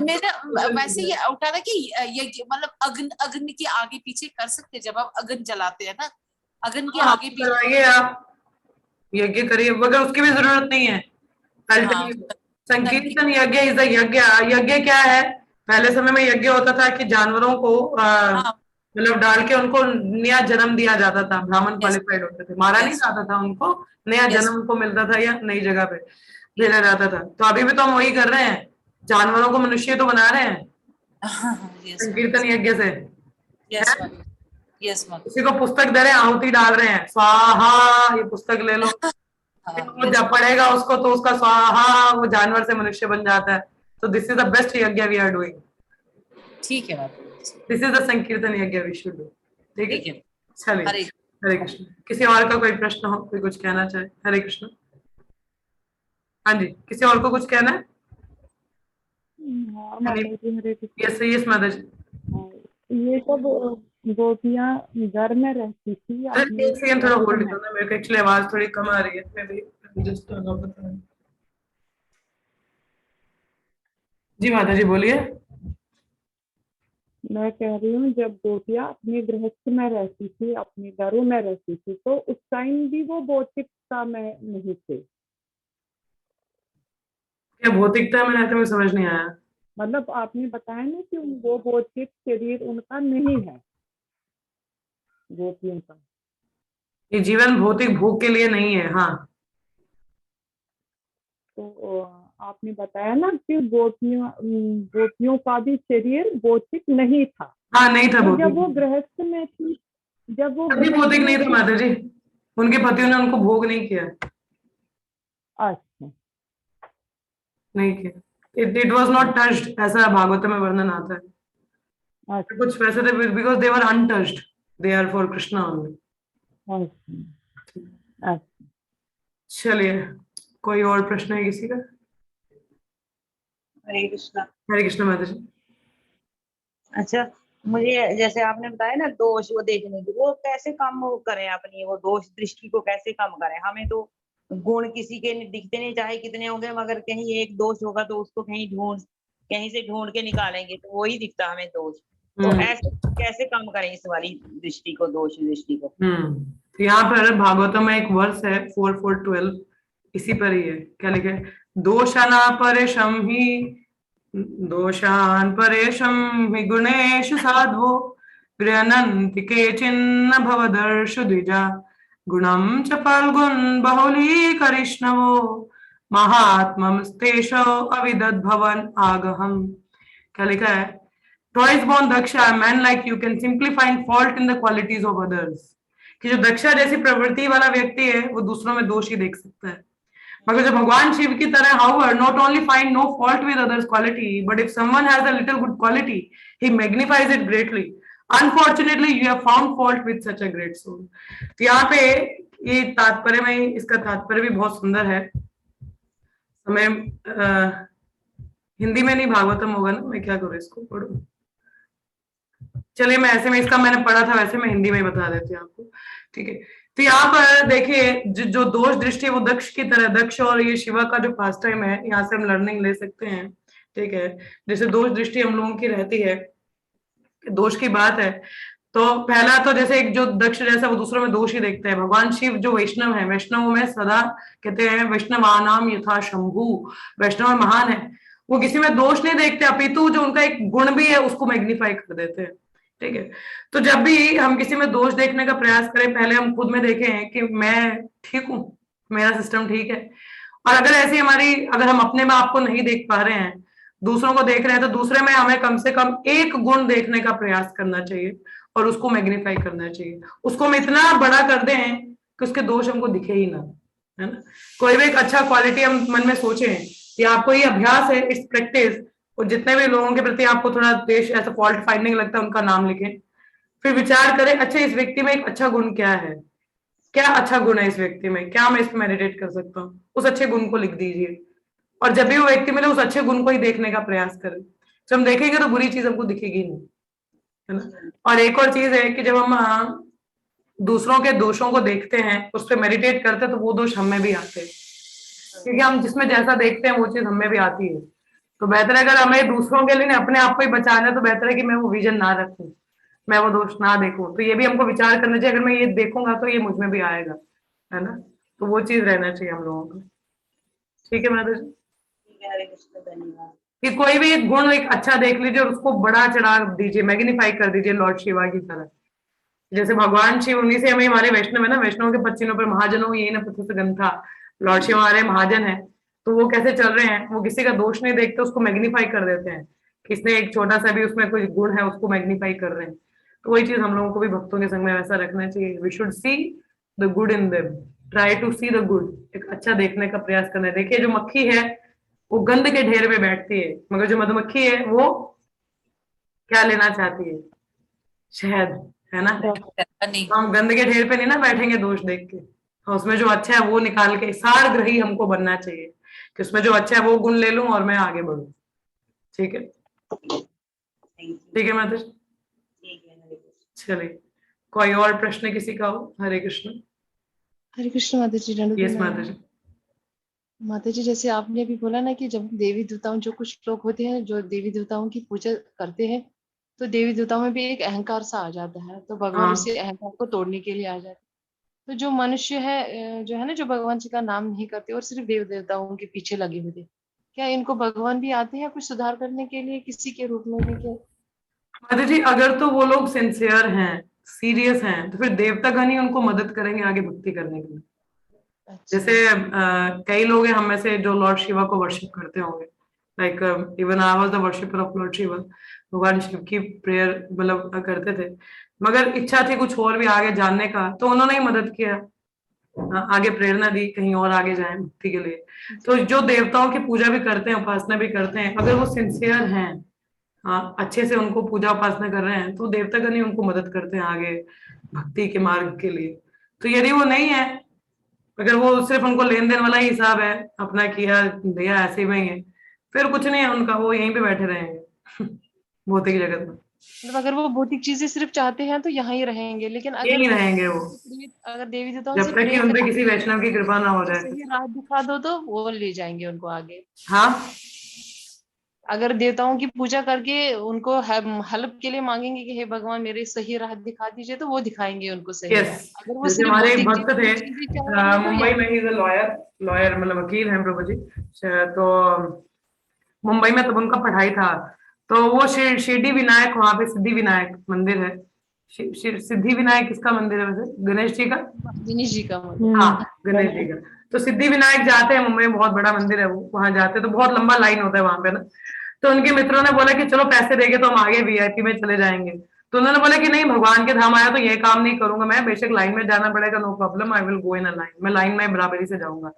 मेरा वैसे ये उठा था कि ये मतलब अग्नि के आगे पीछे कर सकते, जब आप अग्नि जलाते हैं ना, अग्नि के आगे पीछे करवाइए, आप यज्ञ करिए, मगर उसकी भी जरूरत नहीं है। संकीर्तन यज्ञ इज यज्ञ। यज्ञ क्या है? पहले समय में यज्ञ होता था कि जानवरों को मतलब डाल के उनको नया जन्म दिया जाता था। ब्राह्मण क्वालिफाइड होते थे, मारा नहीं जाता था उनको, नया जन्म उनको मिलता था या नई जगह पे भेजा जाता था। तो अभी भी तो हम वही कर रहे हैं, जानवरों को मनुष्य तो बना रहे हैं संकीर्तन यज्ञ से। किसी को पुस्तक दे रहे हैं, आहुति डाल रहे हैं, स्वाहा ये पुस्तक ले लो। वो जब पढ़ेगा उसको तो उसका स्वाहा वो जानवर से मनुष्य बन जाता है। तो दिस इज द बेस्ट यज्ञ वी आर डूइंग। ठीक है, दिस इज द संकीर्तन यज्ञ वी शुड डू। ठीक है, चलिए। हरे कृष्ण। किसी और का कोई प्रश्न हो, कोई कुछ कहना चाहे? हरे कृष्ण। हाँ जी, किसी और को कुछ कहना है? यस यस माता जी। ये सब गोपियां घर में रहती थी। एक सेकंड थोड़ा होल्ड करना, मेरे को एक्चुअली आवाज थोड़ी कम आ रही है, मैं भी जस्ट जी माता जी बोलिए। मैं कह रही हूँ, जब गोपियां अपने गृहस्थ में रहती थी, अपने घरों में रहती थी, तो उस टाइम भी वो भौतिकता में नहीं थे। क्या भौतिकता में रहते? मैं समझ नहीं आया। मतलब आपने बताया ना कि वो भौतिक शरीर उनका नहीं है, गोपियों का। ये जीवन भौतिक भोग के लिए नहीं है। हाँ, तो आपने बताया ना कि गोपियों का भी शरीर भौतिक नहीं था। हाँ, नहीं था। तो जब वो गृहस्थ में थी, जब वो भौतिक नहीं था माता जी, उनके पतियों ने उनको भोग नहीं किया। अच्छा, नहीं किया। इट वाज नॉट टच्ड, ऐसा भागवत में वर्णन आता है। अच्छा। कुछ वैसे थे, because they were untouched, they are for Krishna only. अच्छा, चलिए, कोई और प्रश्न है किसी का? हरे कृष्णा। हरे कृष्ण माता जी। अच्छा, मुझे जैसे आपने बताया ना दोष वो देखने की, वो कैसे कम वो करें अपनी वो दोष दृष्टि को कैसे कम करें? हमें तो गुण किसी के दिखते नहीं, चाहे कितने होंगे, मगर कहीं एक दोष होगा तो उसको कहीं से ढूंढ के निकालेंगे तो वही दिखता हमें दोष। तो ऐसे कैसे कम करें इस वाली दृष्टि को, दोष दृष्टि को? तो यहाँ पर भागवतम में एक वर्स है 4:4-12, इसी पर ही है। क्या लिखे? दोषाना परेशम ही दोषान परेशम हि गुणेषु साधवो गृह्णन्ति केचिन्न भवदर्शु द्विजा गुणं च फल्गुन बहुलीकरिष्णवो महात्मस्तेषो अविदद्भवन आगहम। क्या लिखा है? Twice born Daksha, a man like you can simply find fault in the qualities of others. कि जो दक्षा जैसी प्रवृत्ति वाला व्यक्ति है वो दूसरों में दोष ही देख सकता है, मगर जो भगवान शिव की तरह however not only find no fault with others quality but if someone has a little good quality he magnifies it greatly. Unfortunately you have found fault with such a great soul. तो यहाँ पे ये तात्पर्य में, इसका तात्पर्य भी बहुत सुंदर है। हमें हिंदी में नहीं भागवतम होगा ना, मैं क्या करूँ इसको पढ़ूं? चलिए मैं ऐसे में, इसका मैंने पढ़ा था वैसे मैं हिंदी में बता देती हूँ आपको, ठीक है। तो यहाँ पर देखिए जो दोष दृष्टि है वो दक्ष की तरह, दक्ष और ये शिवा का जो पास टाइम है, यहाँ से हम लर्निंग ले सकते हैं, ठीक है। जैसे दोष दृष्टि हम लोगों की रहती है, दोष की बात है, तो पहला तो जैसे एक जो दक्ष जैसा वो दूसरों में दोष ही देखते हैं। भगवान शिव जो वैष्णव है, वैष्णव में सदा कहते हैं वैष्णवानाम यथा शंभु, वैष्णव महान है, वो किसी में दोष नहीं देखते, अपितु जो उनका एक गुण भी है उसको मैग्नीफाई कर देते हैं, ठीक है। तो जब भी हम किसी में दोष देखने का प्रयास करें, पहले हम खुद में देखें कि मैं ठीक हूं, मेरा सिस्टम ठीक है। और अगर ऐसी अगर हम अपने में आपको नहीं देख पा रहे हैं, दूसरों को देख रहे हैं, तो दूसरे में हमें कम से कम एक गुण देखने का प्रयास करना चाहिए और उसको मैग्नीफाई करना चाहिए। उसको हम इतना बड़ा कर दें कि उसके दोष हमको दिखे ही ना, है ना। कोई भी एक अच्छा क्वालिटी हम मन में सोचें, या आपको ये अभ्यास है, इस प्रैक्टिस, और जितने भी लोगों के प्रति आपको थोड़ा देश ऐसा फॉल्ट फाइंडिंग लगता है उनका नाम लिखें, फिर विचार करें अच्छा इस व्यक्ति में एक अच्छा गुण क्या है, क्या अच्छा गुण है इस व्यक्ति में, क्या मैं इस पर मेडिटेट कर सकता हूँ, उस अच्छे गुण को लिख दीजिए। और जब भी वो व्यक्ति मिले उस अच्छे गुण को ही देखने का प्रयास करें। जब हम देखेंगे तो बुरी चीज हमको दिखेगी नहीं, है ना। और एक और चीज है कि जब हम दूसरों के दोषों को देखते हैं, उस पर मेडिटेट करते हैं, तो वो दोष हमें भी आते हैं, क्योंकि हम जिसमें जैसा देखते हैं वो चीज हमें भी आती है। तो बेहतर है, अगर हमें दूसरों के लिए अपने आप को ही बचाना है, तो बेहतर है कि मैं वो विजन ना रखूं, मैं वो दोष ना देखूं। तो ये भी हमको विचार करना चाहिए, अगर मैं ये देखूंगा तो ये मुझ में भी आएगा, है ना। तो वो चीज रहना चाहिए हम लोगों को, ठीक है माता जी। हरे कृष्ण, धन्यवाद। कि कोई भी एक गुण एक अच्छा देख लीजिए और उसको बड़ा चढ़ा दीजिए, मैग्नीफाई कर दीजिए लॉर्ड शिवा की तरह। जैसे भगवान शिव, उन्हीं से हमें हमारे वैष्णव है ना, वैष्णव के पच्चीनों पर महाजनों यही ना पथ ग्रंथा, लॉर्ड शिव हमारे महाजन है। तो वो कैसे चल रहे हैं, वो किसी का दोष नहीं देखते, उसको मैग्नीफाई कर देते हैं। किसने एक छोटा सा भी उसमें कोई गुण है उसको मैग्नीफाई कर रहे हैं। तो वही चीज हम लोगों को भी भक्तों के संग में वैसा रखना चाहिए। We should see the good in them, try to see the good, एक अच्छा देखने का प्रयास करना है। देखिए जो मक्खी है वो गंध के ढेर में बैठती है, मगर जो मधुमक्खी है वो क्या लेना चाहती है, शहद, है ना। हम गंद के ढेर पे नहीं ना बैठेंगे दोष देख के, उसमें जो अच्छा है वो निकाल के, सार ग्रही हमको बनना चाहिए कि उसमें जो अच्छा है वो गुण ले लूं और मैं आगे बढ़ूं, ठीक है। ठीक है माता जी, चलिए कोई और प्रश्न किसी का हो? हरे कृष्ण। हरे कृष्ण माता जी। यस माता जी। माता जी, जैसे आपने अभी बोला ना कि जब देवी देवताओं, जो कुछ लोग होते हैं जो देवी देवताओं की पूजा करते हैं, तो देवी देवताओं में भी एक अहंकार सा आ जाता है, तो भगवान हाँ। उसे अहंकार को तोड़ने के लिए आ जाते हैं। तो जो मनुष्य है, जो है ना, जो भगवान जी का नाम नहीं करते और सिर्फ देव देवताओं के पीछे लगे हुए थे, क्या इनको भगवान भी आते हैं कुछ सुधार करने के लिए किसी के रूप में भी क्या? माता जी अगर तो वो लोग सिंसियर हैं, सीरियस हैं, तो फिर देवतागण ही उनको मदद करेंगे आगे भक्ति करने के लिए। अच्छा। जैसे कई लोग हैं हम में से जो लॉर्ड शिवा को वर्शिप करते होंगे, like even I was the worshipper of Lord Shiva. भगवान शिव की प्रेयर मतलब करते थे, मगर इच्छा थी कुछ और भी आगे जानने का, तो उन्होंने ही मदद किया, आगे प्रेरणा दी कहीं और आगे जाए भक्ति के लिए। तो जो देवताओं की पूजा भी करते हैं, उपासना भी करते हैं, अगर वो सिंसियर हैं, अच्छे से उनको पूजा उपासना कर रहे हैं, तो देवतागण ही उनको मदद करते हैं आगे भक्ति के मार्ग के लिए। तो यदि वो नहीं है, अगर वो सिर्फ उनको लेन देन वाला ही हिसाब है, अपना किया दिया ऐसे में ही है, फिर कुछ नहीं है उनका, वो यहीं पे बैठे रहेंगे भौतिक जगत में। मतलब अगर वो भौतिक चीजें सिर्फ चाहते हैं तो यहाँ ही रहेंगे, लेकिन यही अगर रहेंगे वो, अगर देवी देवताओं जब से तक कि प्रेम उन पे करें, किसी वैष्णव की कृपा ना हो जाए। सही राह दिखा दो तो वो ले जाएंगे उनको आगे। हाँ, अगर देवताओं की पूजा करके उनको हेल्प के लिए मांगेंगे कि हे भगवान मेरे सही राह दिखा दीजिए, तो वो दिखाएंगे उनको सही राह। यस। अगर वो जैसे सिर्फ हमारे एक भौतिक भक्त थे चीजें चाह रहे हैं तो मुंबई यहाँ। में, ही लॉयर, मतलब वकील हैं प्रभु जी। तो मुंबई में तब उनका पढ़ाई था, तो वो शिरडी विनायक, वहां पे सिद्धि विनायक मंदिर है। सिद्धि विनायक किसका मंदिर है वैसे? गणेश जी का। दिनेश जी का मंदिर। हाँ, गणेश जी का। तो सिद्धि विनायक जाते हैं मुंबई में, बहुत बड़ा मंदिर है वो, वहां जाते हैं तो बहुत लंबा लाइन होता है वहां पे ना। तो उनके मित्रों ने बोला कि चलो पैसे देंगे तो हम आगे वीआईपी में चले जाएंगे। तो उन्होंने बोला कि नहीं, भगवान के धाम आया तो ये काम नहीं करूंगा मैं, बेशक लाइन में जाना पड़ेगा, no problem, I will go in a line, मैं लाइन में बराबरी से जाऊंगा।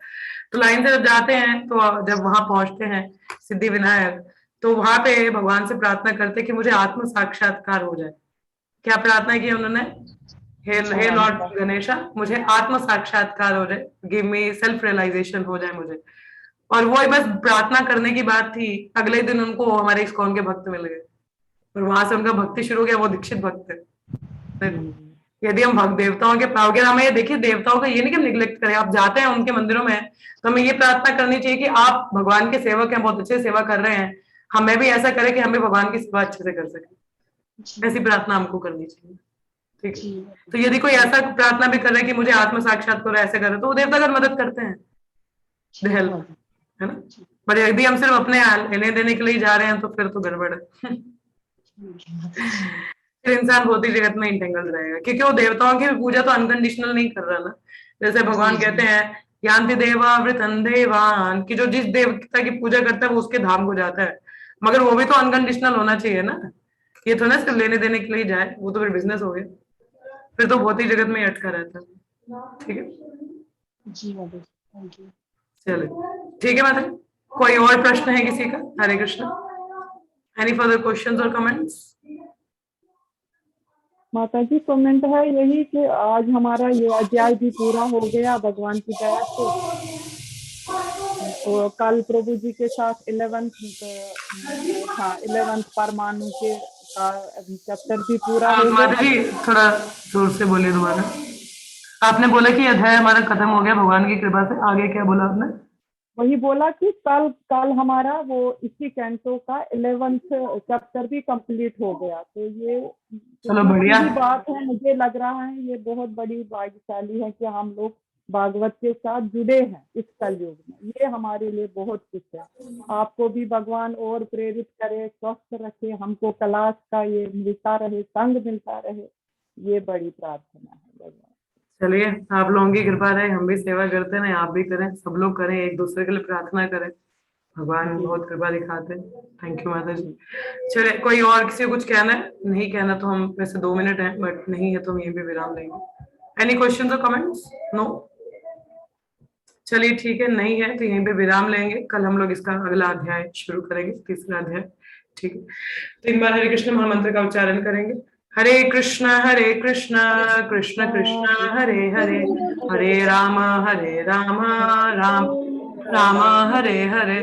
तो लाइन से जब जाते हैं तो जब वहां पहुंचते हैं सिद्धि विनायक, तो वहां पे भगवान से प्रार्थना करते कि मुझे आत्म साक्षात्कार हो जाए। क्या प्रार्थना की उन्होंने? हे लॉर्ड गणेशा, मुझे आत्म साक्षात्कार हो जाए, गिव मी सेल्फ रियलाइजेशन हो जाए मुझे। और वो बस प्रार्थना करने की बात थी, अगले दिन उनको हमारे इस्कॉन के भक्त मिल गए और वहां से उनका भक्ति शुरू हो गया। वो दीक्षित भक्त है। यदि हम भक्त देवताओं के पाओगे, हमें ये देखिए, देवताओं का ये नहीं कि हम निग्लेक्ट करें, आप जाते हैं उनके मंदिरों में तो हमें ये प्रार्थना करनी चाहिए कि आप भगवान के सेवक हैं, बहुत अच्छे सेवा कर रहे हैं, हमें भी ऐसा करें कि हमें भगवान की सेवा अच्छे से कर सके। ऐसी प्रार्थना हमको करनी चाहिए, ठीक है। तो यदि कोई ऐसा प्रार्थना भी कर रहा है कि मुझे आत्म साक्षात्कार ऐसे करे, तो वो देवतागण मदद करते हैं, दे हेल्प, है ना। पर यदि हम सिर्फ अपने लेने देने के लिए जा रहे हैं तो फिर तो गड़बड़ है। फिर इंसान भौतिक जगत में इंटेंगल रहेगा, क्योंकि वो देवताओं की पूजा तो अनकंडीशनल नहीं कर रहा ना। जैसे भगवान कहते हैं यान्ति देवा वृतन देवान, कि जो जिस देवता की पूजा करता है वो उसके धाम को जाता है, मगर वो भी तो अनकंडीशनल होना चाहिए ना। ये तो ना सिर्फ लेने देने के लिए जाए, वो तो फिर बिजनेस हो गया, फिर तो भौतिक जगत में ही अटका रहता है। ठीक है जी माता जी, थैंक यू। चलो ठीक है माता। कोई और प्रश्न है किसी का? हरे कृष्ण। एनी फर्दर क्वेश्चंस और कमेंट्स? माता जी कमेंट है यही कि आज हमारा ये अध्याय भी पूरा हो गया भगवान की दया से। और कल प्रभु जी के साथ 11th परमाणु के चैप्टर भी पूरा हो गया। माता जी थोड़ा जोर से बोलिए दोबारा। आपने बोला कि अध्याय हमारा खत्म हो गया भगवान की कृपा से, आगे क्या बोला आपने? वही बोला कि कल हमारा वो इसी कैंटो का 11th चैप्टर भी कंप्लीट हो गया। तो ये चलो बढ़िया बात है, मुझे लग रहा है ये बहुत बड़ी भाग्यशाली है कि हम लोग भागवत के साथ जुड़े हैं इस कलयुग में। ये हमारे लिए बहुत कुछ है। आपको भी भगवान और प्रेरित करे, स्वस्थ रखे, हमको क्लास का ये मिलता रहे, संग मिलता रहे, ये बड़ी प्रार्थना है भगवान। चलिए, आप लोगों की कृपा रहे, हम भी सेवा करते हैं, आप भी करें, सब लोग करें, एक दूसरे के लिए प्रार्थना करें, भगवान बहुत कृपा दिखाते हैं। थैंक यू माता जी। चलिए, कोई और किसी को कुछ कहना है? नहीं कहना तो हम, वैसे 2 मिनट है, बट नहीं है तो हम यहीं पे विराम लेंगे। एनी क्वेश्चन और कमेंट्स? नो। चलिए ठीक है, नहीं है तो यहीं पे विराम लेंगे। कल हम लोग इसका अगला अध्याय शुरू करेंगे, तीसरा अध्याय। ठीक है, 3 बार हरे कृष्ण महामंत्र का उच्चारण करेंगे। हरे कृष्ण कृष्ण कृष्ण हरे हरे, हरे राम राम राम हरे हरे,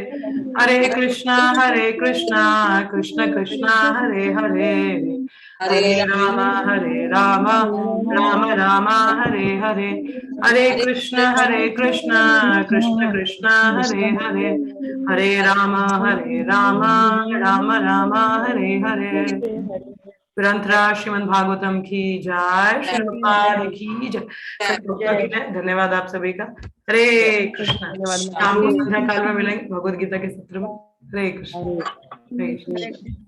हरे कृष्ण कृष्ण कृष्ण हरे हरे, हरे राम राम राम हरे हरे, हरे कृष्ण कृष्ण कृष्ण हरे हरे, हरे राम राम राम हरे हरे। ग्रंथरा श्रीमद् भागवतम की जय, श्री प्रभुपाद की जय, श्री प्रभुपाद की जय। धन्यवाद आप सभी का। हरे कृष्ण। शाम को संध्या काल में मिलेंगे भगवद गीता के सत्र में। हरे कृष्ण। हरे कृष्ण।